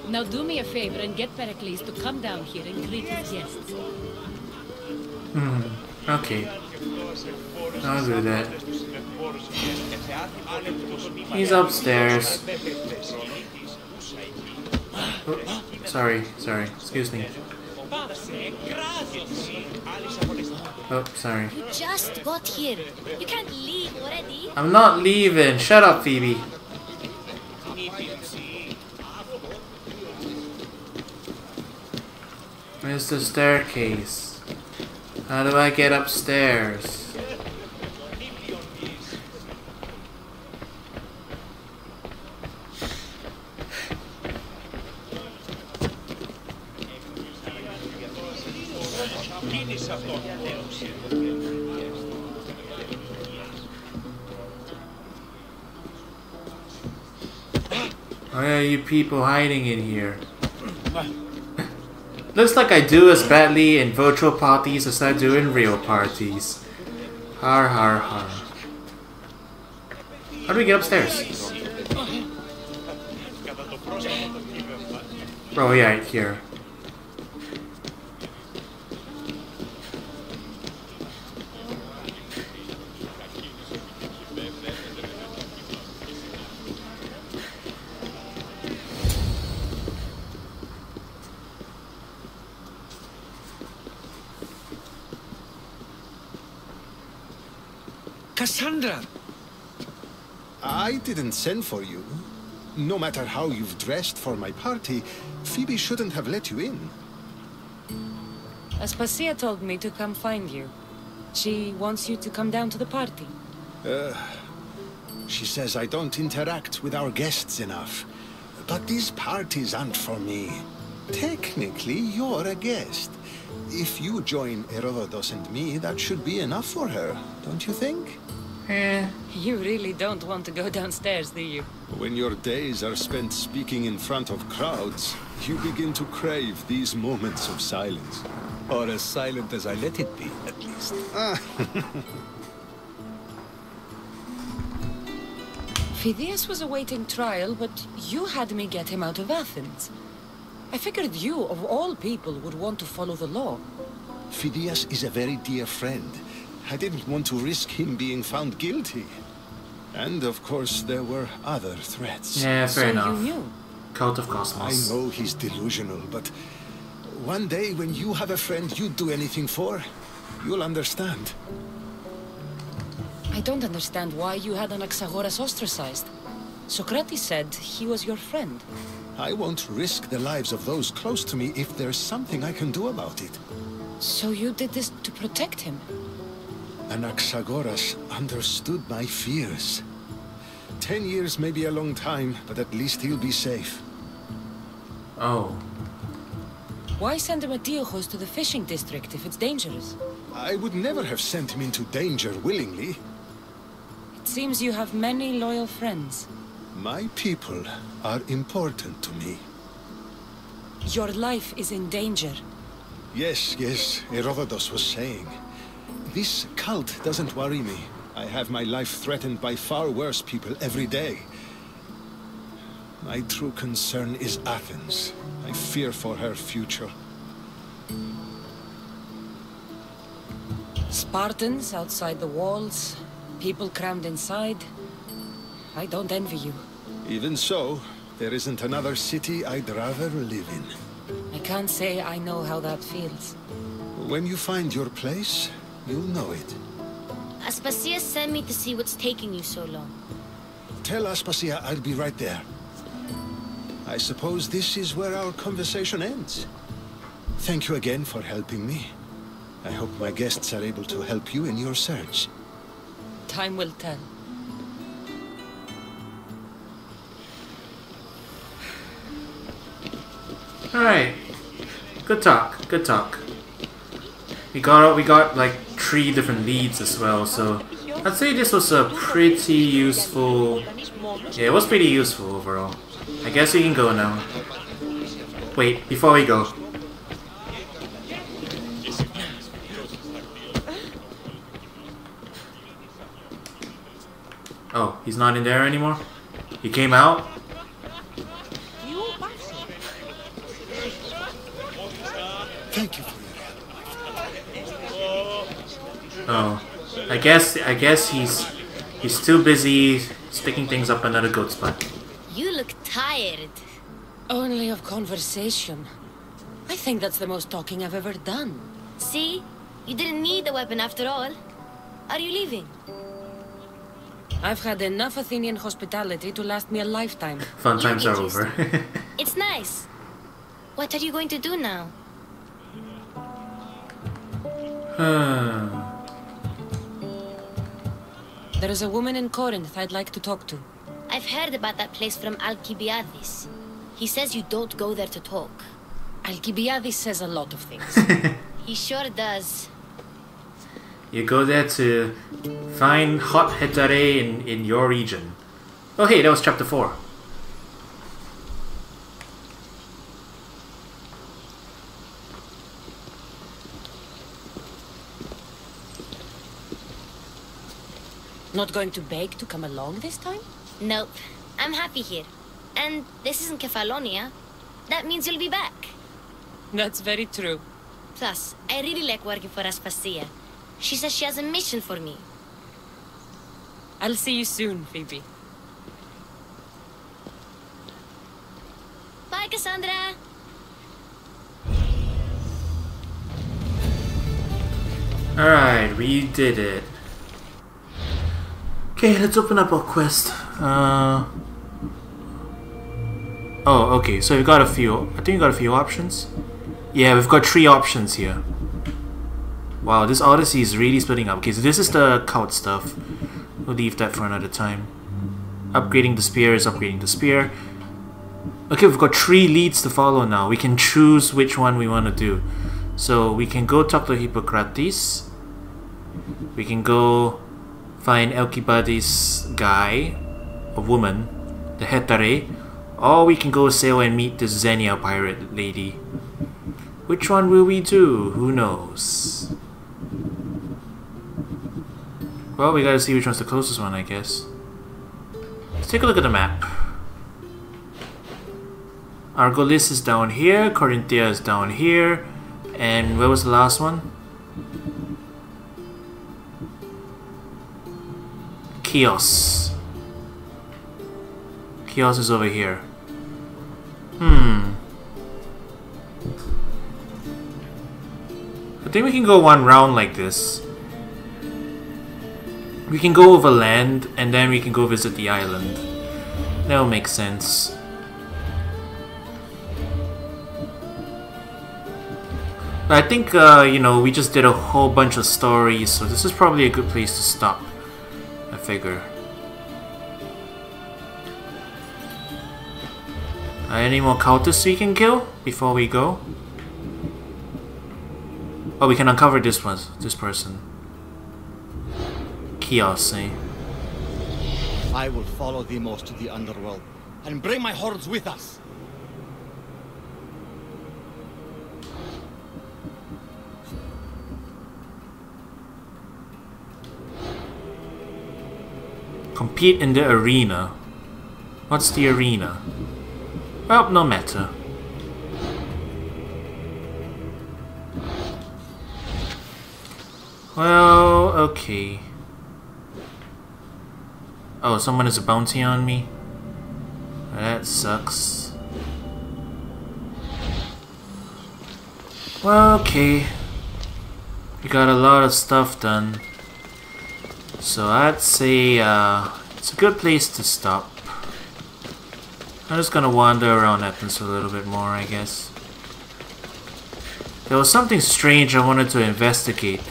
Now do me a favor and get Perikles to come down here and greet his guests. Okay. I'll do that. He's upstairs. Oh, sorry. Excuse me. Oh, sorry. You just got here. You can't leave already. I'm not leaving. Shut up, Phoebe. Where's the staircase? How do I get upstairs? Why are you people hiding in here? Looks like I do as badly in virtual parties as I do in real parties. Har har har. How do we get upstairs? Oh yeah, here. Cassandra! I didn't send for you. No matter how you've dressed for my party, Phoebe shouldn't have let you in. Aspasia told me to come find you. She wants you to come down to the party. She says I don't interact with our guests enough. But these parties aren't for me. Technically, you're a guest. If you join Herodotus and me, that should be enough for her, don't you think? You really don't want to go downstairs, do you? When your days are spent speaking in front of crowds, you begin to crave these moments of silence. Or as silent as I let it be, at least. Phidias was awaiting trial, but you had me get him out of Athens. I figured you, of all people, would want to follow the law. Phidias is a very dear friend. I didn't want to risk him being found guilty. And of course, there were other threats. Yeah, fair enough. You knew. Cult of Cosmos. I know he's delusional, but one day when you have a friend you'd do anything for, you'll understand. I don't understand why you had Anaxagoras ostracized. Socrates said he was your friend. I won't risk the lives of those close to me if there's something I can do about it. So you did this to protect him? Anaxagoras understood my fears. 10 years may be a long time, but at least he'll be safe. Oh. Why send Emetiochos to the fishing district if it's dangerous? I would never have sent him into danger willingly. It seems you have many loyal friends. My people are important to me. Your life is in danger. Yes, Herodotus was saying. This cult doesn't worry me. I have my life threatened by far worse people every day. My true concern is Athens. I fear for her future. Spartans outside the walls, people crammed inside. I don't envy you. Even so, there isn't another city I'd rather live in. I can't say I know how that feels. When you find your place, you'll know it. Aspasia sent me to see what's taking you so long. Tell Aspasia I'll be right there. I suppose this is where our conversation ends. Thank you again for helping me. I hope my guests are able to help you in your search. Time will tell. Alright. Good talk, good talk. We got like 3 different leads as well, so I'd say this was a pretty useful... Yeah, it was pretty useful overall. I guess we can go now. Wait, before we go. Oh, he's not in there anymore? He came out? Thank you. Oh, I guess he's too busy sticking things up another goat's butt. You look tired. Only of conversation. I think that's the most talking I've ever done. See? You didn't need the weapon after all. Are you leaving? I've had enough Athenian hospitality to last me a lifetime. Fun times are over. It's nice. What are you going to do now? There is a woman in Corinth I'd like to talk to. I've heard about that place from Alcibiades. He says you don't go there to talk. Alcibiades says a lot of things. He sure does. You go there to find hot hetare in your region. Oh hey, that was chapter 4. Not going to beg to come along this time? Nope. I'm happy here. And this isn't Kefalonia. That means you'll be back. That's very true. Plus, I really like working for Aspasia. She says she has a mission for me. I'll see you soon, Phoebe. Bye, Cassandra! Alright, we did it. Okay, let's open up our quest. Oh, okay, so we've got a few. I think we got a few options. Yeah, we've got 3 options here. Wow, this Odyssey is really splitting up. Okay, so this is the cult stuff. We'll leave that for another time. Upgrading the spear is upgrading the spear. Okay, we've got 3 leads to follow now. We can choose which one we want to do. So we can go talk to Hippocrates. We can go find Alcibiades' guy, a woman, the hetare. Or we can go sail and meet the Xenia pirate lady. Which one will we do? Who knows? Well, we gotta see which one's the closest one, I guess. Let's take a look at the map. Argolis is down here, Corinthia is down here, and where was the last one? Chaos. Chaos is over here. I think we can go one round like this. We can go over land and then we can go visit the island. That'll make sense. But I think, you know, we just did a whole bunch of stories, so this is probably a good place to stop, I figure. Any more cultists we can kill before we go? Oh, we can uncover this person. Chaos, eh? I will follow Demos to the underworld and bring my hordes with us. Compete in the arena. What's the arena? Well, no matter. Well, okay. Oh, someone has a bounty on me? That sucks. Well, okay. We got a lot of stuff done. So I'd say it's a good place to stop. I'm just gonna wander around Athens a little bit more, I guess. There was something strange I wanted to investigate.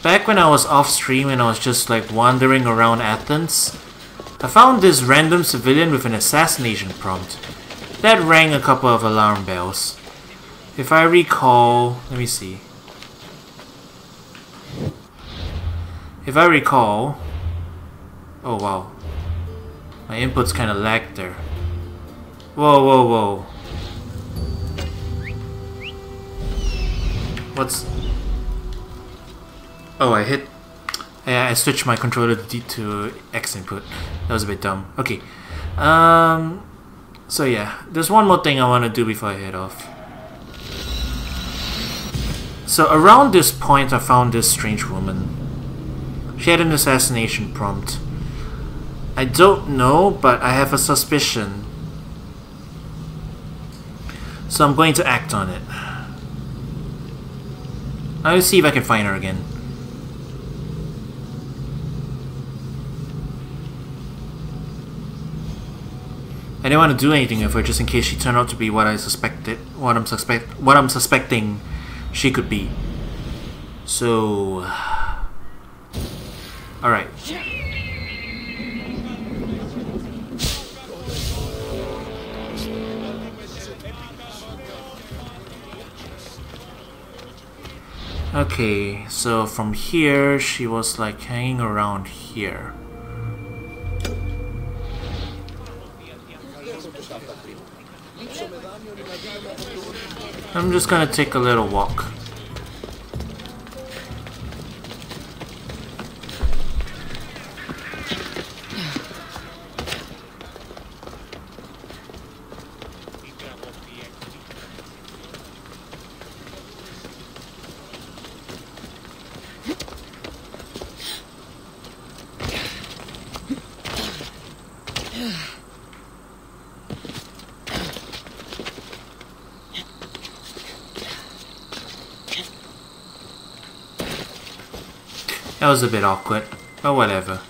Back when I was off stream and I was just like wandering around Athens, I found this random civilian with an assassination prompt. That rang a couple of alarm bells. If I recall, let me see. If I recall, oh wow, my inputs kind of lagged there. Whoa, whoa, whoa. What's... Oh, I switched my controller to X input. That was a bit dumb. Okay. So yeah, there's one more thing I want to do before I head off. So around this point I found this strange woman. She had an assassination prompt. I don't know, but I have a suspicion. So I'm going to act on it. I'll see if I can find her again. I didn't want to do anything with her just in case she turned out to be what I'm suspecting she could be. So, all right. Okay, so from here she was like hanging around here. I'm just gonna take a little walk. That was a bit awkward, but whatever.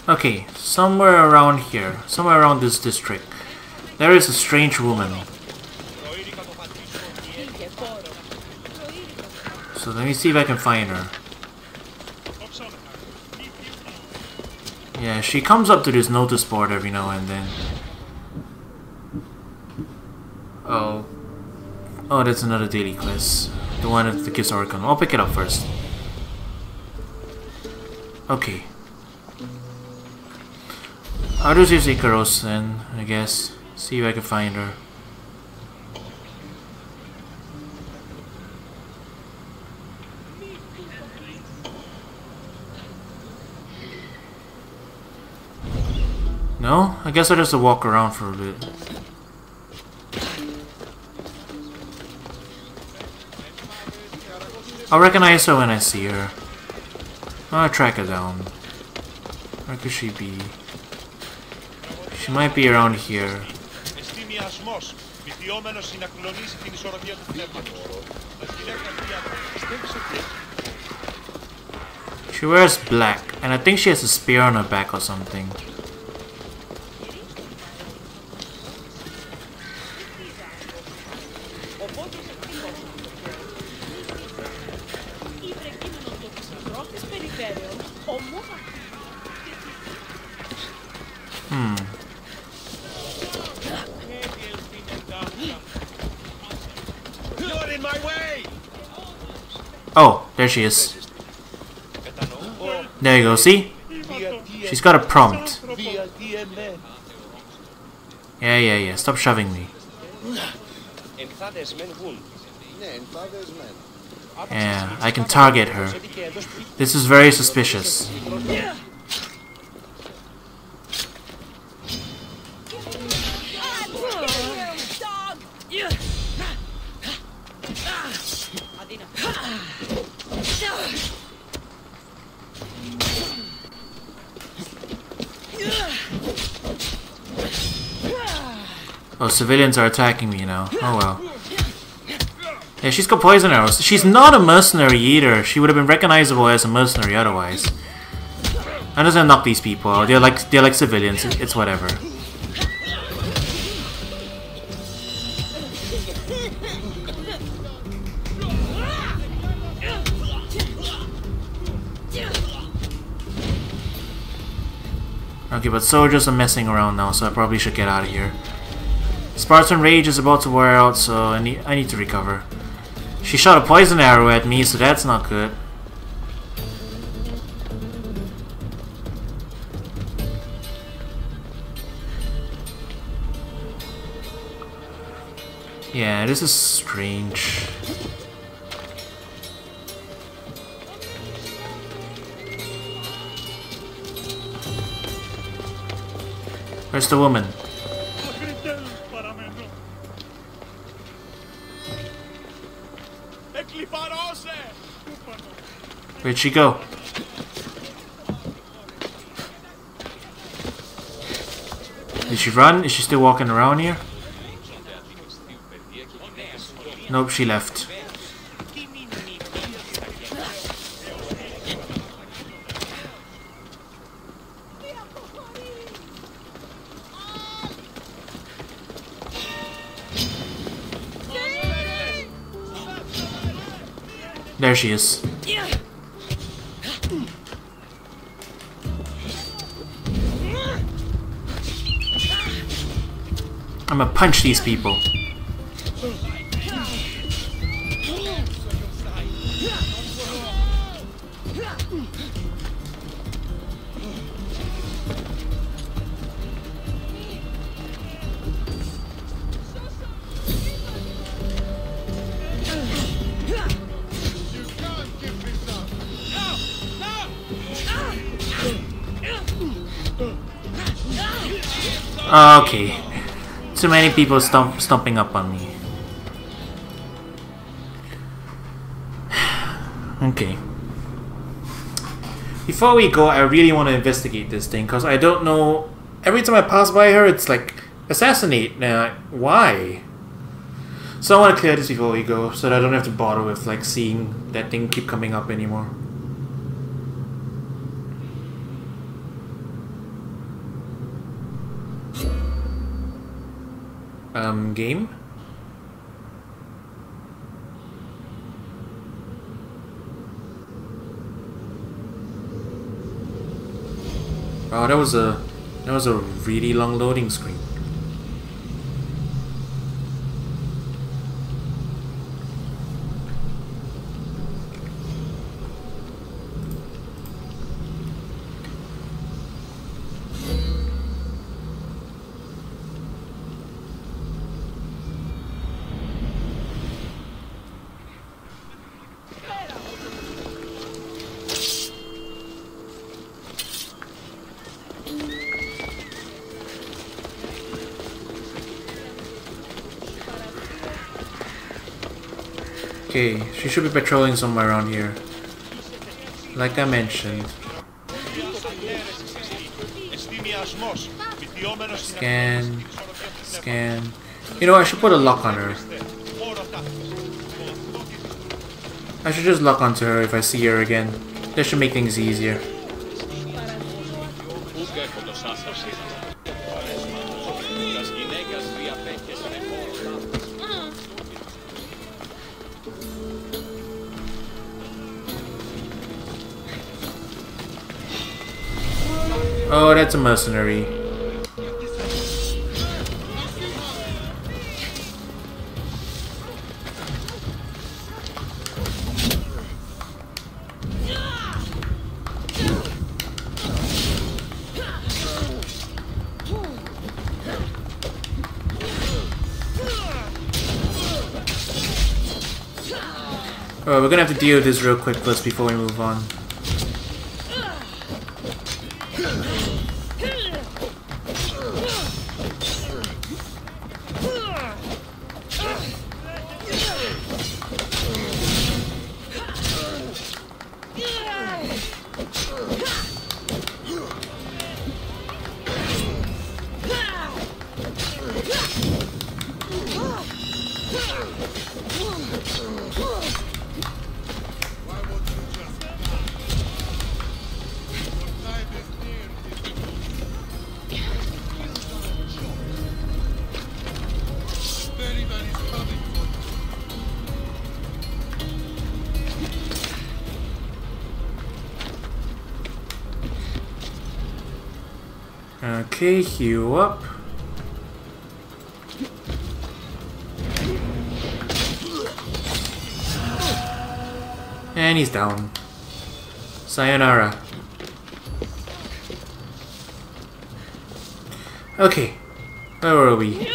Okay, somewhere around here, somewhere around this district, there is a strange woman. So let me see if I can find her. Yeah, she comes up to this notice board every now and then. Oh. Oh, that's another daily quest. The one that the gives Oricon. I'll pick it up first. Okay. I'll just use Icaros then, I guess. See if I can find her. No? I guess I'll just walk around for a bit. I'll recognize her when I see her. I'll track her down. Where could she be? She might be around here. She wears black, and I think she has a spear on her back or something. You're in my way! Oh, there she is. There you go, see? She's got a prompt. Yeah, stop shoving me. Yeah, I can target her. This is very suspicious. Oh, civilians are attacking me now. Oh well. Yeah, she's got poison arrows. She's not a mercenary either. She would have been recognizable as a mercenary otherwise. I'm just gonna knock these people out. They're like civilians. It's whatever. Okay, but soldiers are messing around now, so I probably should get out of here. Spartan Rage is about to wear out, so I need to recover. She shot a poison arrow at me, so that's not good. Yeah, this is strange. Where's the woman? Where'd she go? Did she run? Is she still walking around here? Nope, she left. There she is. I'm gonna punch these people. Okay. Too many people stomping up on me. Okay. Before we go, I really want to investigate this thing, because I don't know... Every time I pass by her, it's like, assassinate. Now, why? So I want to clear this before we go, so that I don't have to bother with like seeing that thing keep coming up anymore. Game? Oh, that was a really long loading screen. Okay, she should be patrolling somewhere around here. Like I mentioned. Scan. Scan. You know, I should put a lock on her. I should just lock onto her if I see her again. That should make things easier. Oh, that's a mercenary. Alright, we're gonna have to deal with this real quick first before we move on. Okay, heal up. And he's down. Sayonara. Okay, where were we?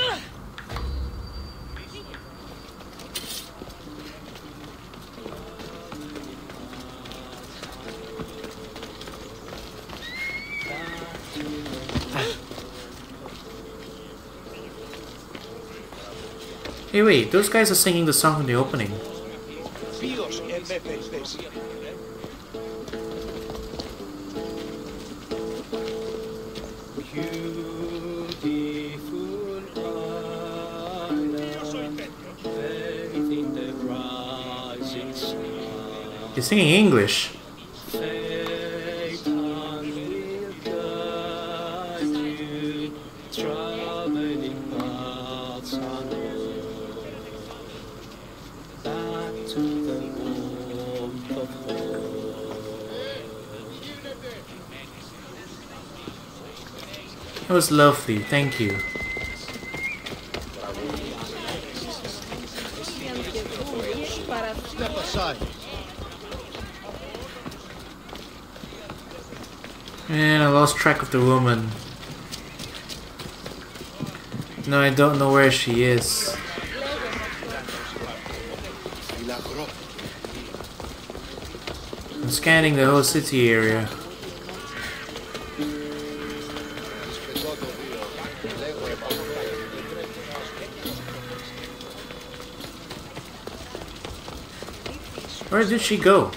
Hey wait, those guys are singing the song from the opening. They're singing English. That was lovely, thank you. Step aside. And I lost track of the woman. No, I don't know where she is. I'm scanning the whole city area. Where did she go?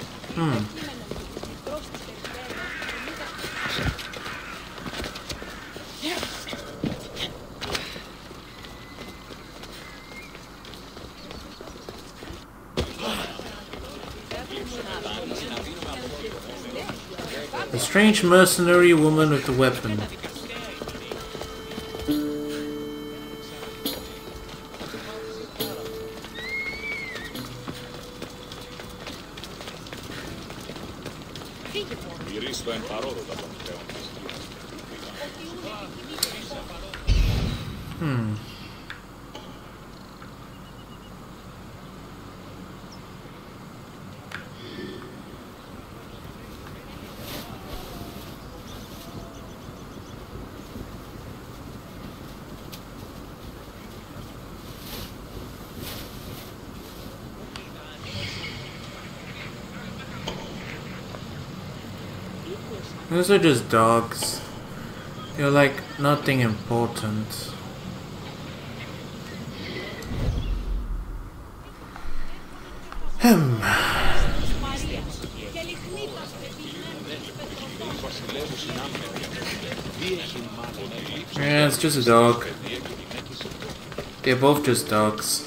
A strange mercenary woman with a weapon. Those are just dogs. They're like nothing important. Yeah, it's just a dog. They're both just dogs.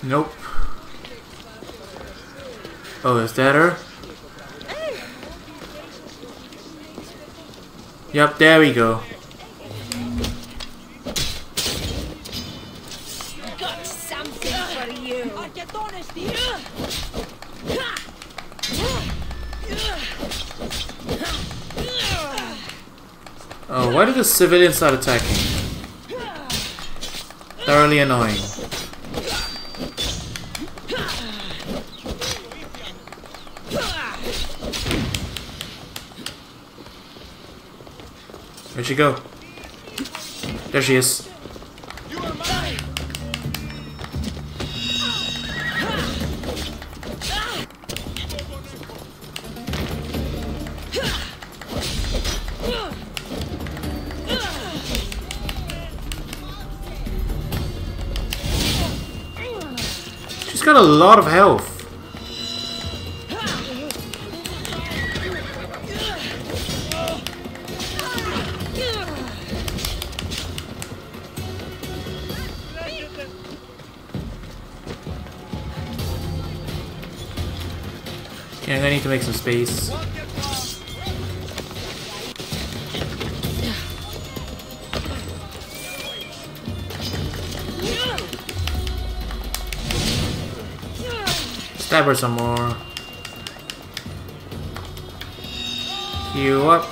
Nope. Oh, is that her? Yep, there we go. Got something for you. Oh, why did the civilians start attacking? Thoroughly annoying. Where'd she go? There she is. She's got a lot of health. Okay, I need to make some space. Stab her some more. Heal up.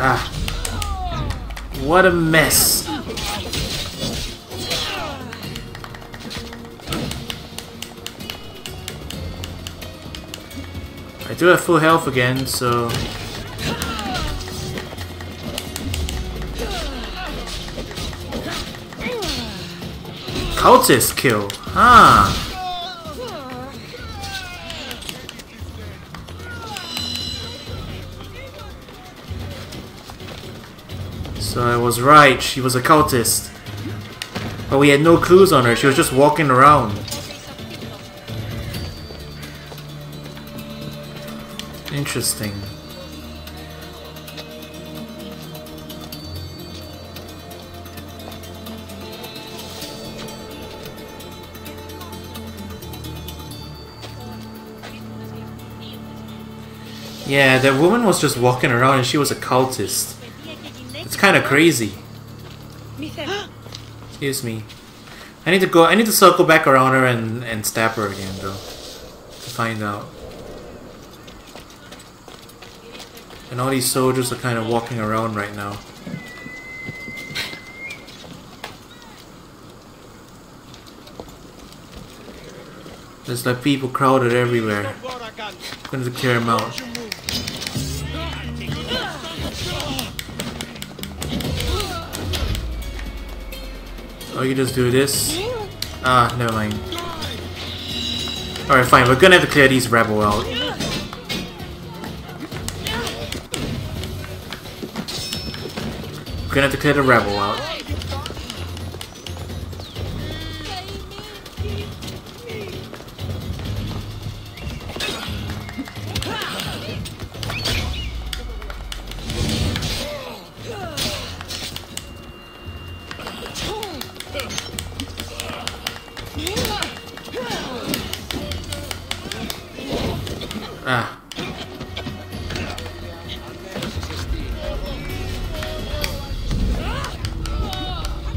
Ah. What a mess. I do have full health again, so... Cultist kill. Ah. So I was right, she was a cultist. But we had no clues on her, she was just walking around. Interesting. Yeah, that woman was just walking around and she was a cultist. It's kind of crazy. Excuse me. I need to circle back around her and stab her again though. To find out. And all these soldiers are kind of walking around right now. There's like people crowded everywhere. I'm going to clear them out. Oh, you just do this? Ah, never mind. Alright, fine. We're gonna have to clear these rebel out. We're gonna have to clear the rebel out. Ah.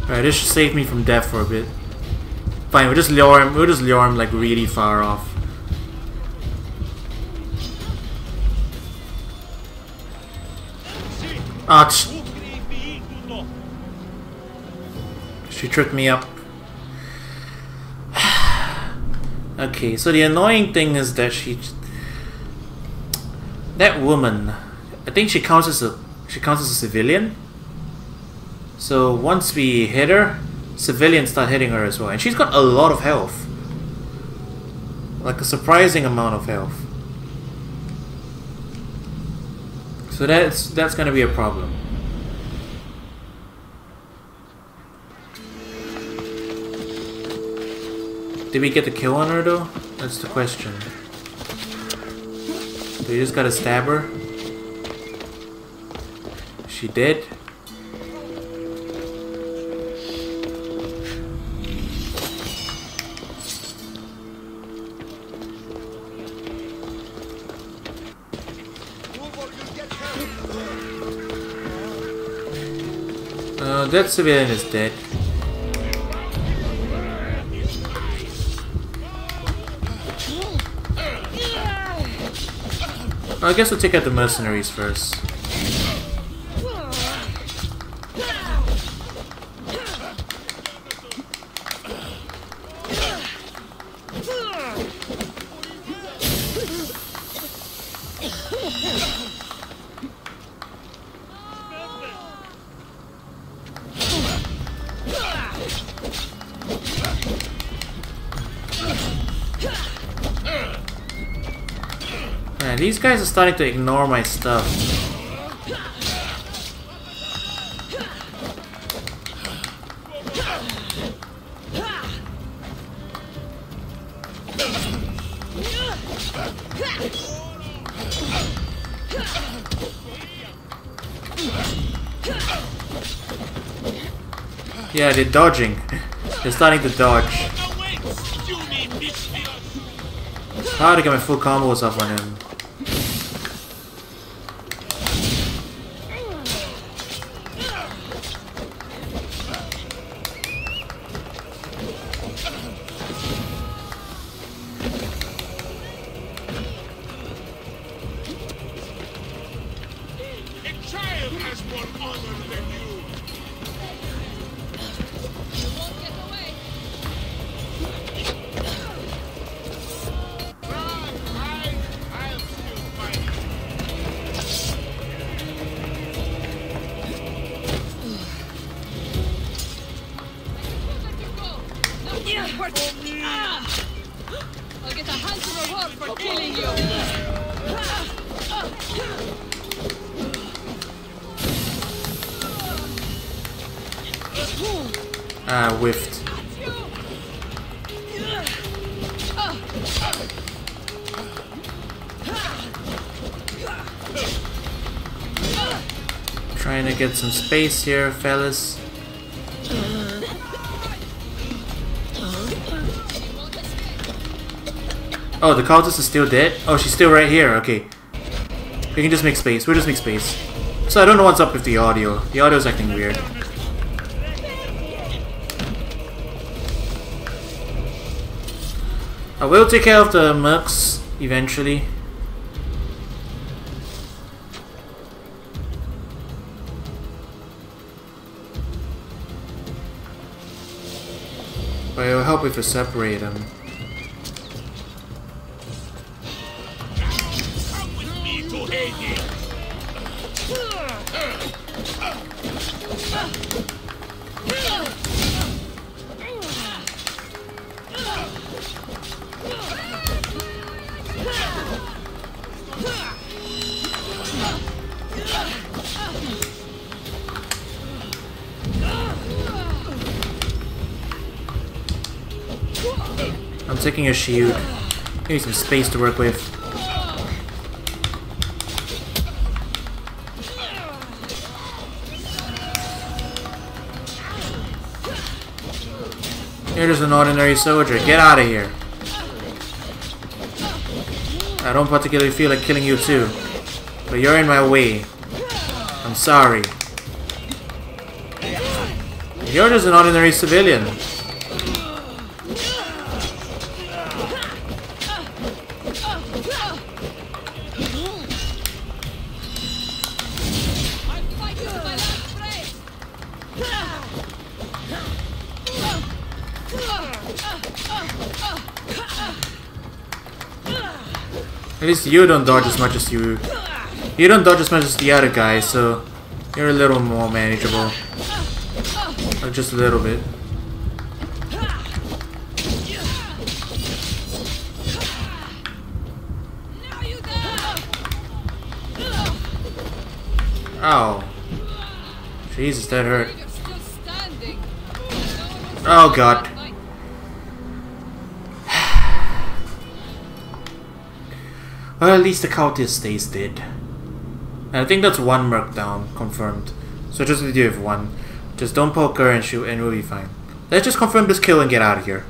Alright, this should save me from death for a bit. Fine, we'll just lure him like really far off. Ah, she tricked me up. Okay, so the annoying thing is that that woman, I think she counts as a She counts as a civilian. So once we hit her, civilians start hitting her as well. And she's got a lot of health. Like a surprising amount of health. So that's gonna be a problem. Did we get the kill on her though? That's the question. Do we just gotta stab her? She did. That civilian is dead. I guess we'll take out the mercenaries first. Man, these guys are starting to ignore my stuff. Yeah, they're dodging. They're starting to dodge. Hard to get my full combos up on him. I'll get a handsome reward for killing you. Ah, whiffed. Trying to get some space here, fellas. Oh, the cultist is still dead? Oh, she's still right here. Okay. We can just make space. We'll just make space. So I don't know what's up with the audio. The audio's acting weird. I will take care of the mercs eventually. But it will help if we separate them. I'm taking a shield. Need some space to work with. You're just an ordinary soldier. Get out of here. I don't particularly feel like killing you too. But you're in my way. I'm sorry. You're just an ordinary civilian. At least you don't dodge as much as you don't dodge as much as the other guy, so You're a little more manageable. Just a little bit. Oh. Jesus, that hurt. Oh god. Well, at least the cultist stays dead. And I think that's one merc down, confirmed. So just leave you with one. Just don't poke her and shoot and we'll be fine. Let's just confirm this kill and get out of here.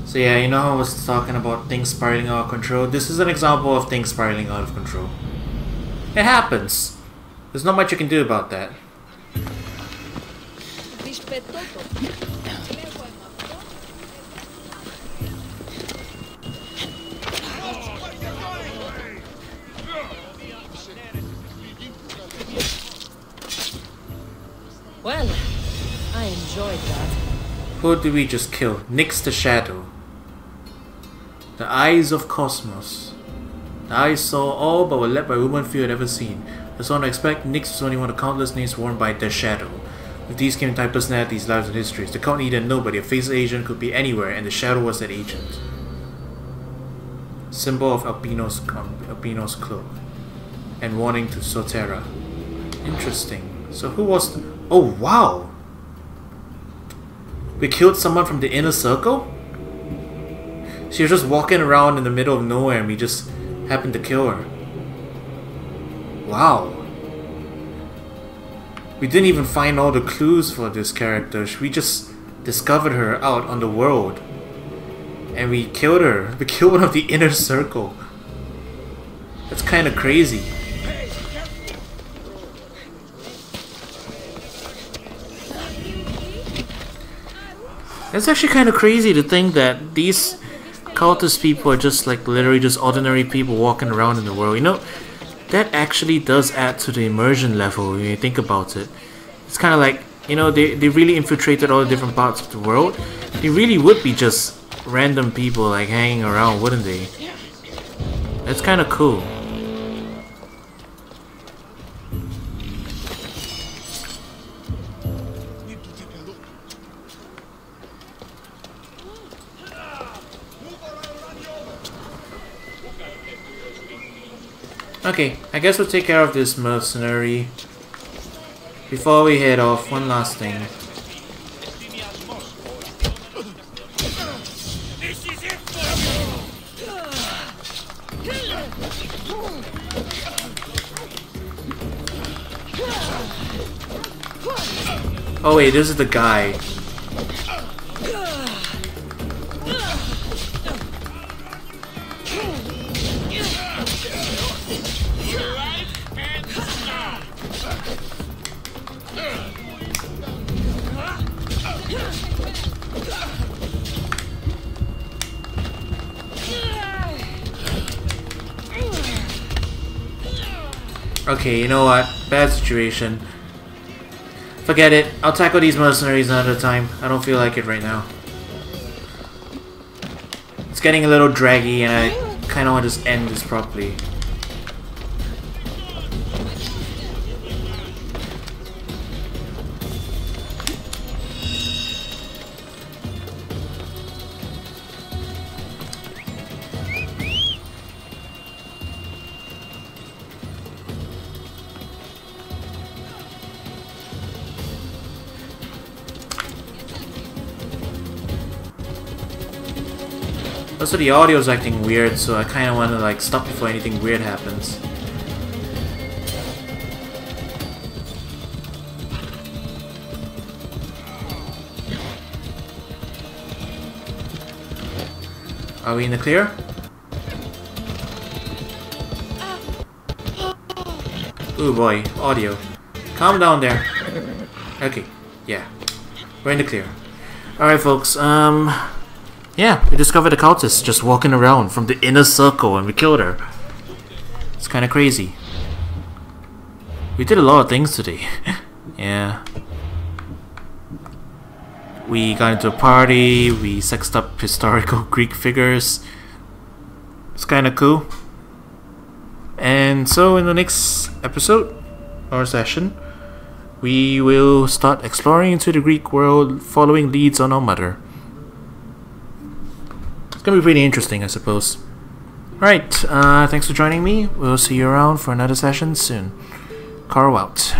So yeah, you know how I was talking about things spiraling out of control? This is an example of things spiraling out of control. It happens. There's not much you can do about that. Well, I enjoyed that. Who did we just kill? Nyx the Shadow. The eyes of Cosmos. The eyes saw all but were led by a woman few had ever seen. As one would expect, Nyx was only one of countless names worn by the Shadow. With these came type personalities, lives, and histories. The cult needed nobody. A faceless agent could be anywhere, and the Shadow was that agent. Symbol of Albino's cloak. And warning to Sotera. Interesting. So who was... Oh, wow! We killed someone from the inner circle? She was just walking around in the middle of nowhere and we just happened to kill her. Wow. We didn't even find all the clues for this character. We just discovered her out on the world. And we killed her. We killed one of the inner circle. That's kind of crazy. It's actually kind of crazy to think that these cultist people are just like literally just ordinary people walking around in the world. You know, that actually does add to the immersion level when you think about it. It's kind of like, you know, they really infiltrated all the different parts of the world. They really would be just random people like hanging around, wouldn't they? That's kind of cool. Okay, I guess we'll take care of this mercenary. Before we head off, one last thing. Oh wait, this is the guy. Okay, you know what? Bad situation. Forget it. I'll tackle these mercenaries another time. I don't feel like it right now. It's getting a little draggy and I kind of want to just end this properly. Also, the audio's acting weird, so I kind of want to like stop before anything weird happens. Are we in the clear? Ooh boy, audio. Calm down there. Okay, yeah. We're in the clear. Alright folks, yeah, we discovered a cultist just walking around from the inner circle and we killed her. It's kind of crazy. We did a lot of things today. Yeah. We got into a party, we sexed up historical Greek figures. It's kind of cool. And so in the next episode or session, we will start exploring into the Greek world, following leads on our mother. It's gonna be pretty interesting, I suppose. Alright, thanks for joining me. We'll see you around for another session soon. Coro out.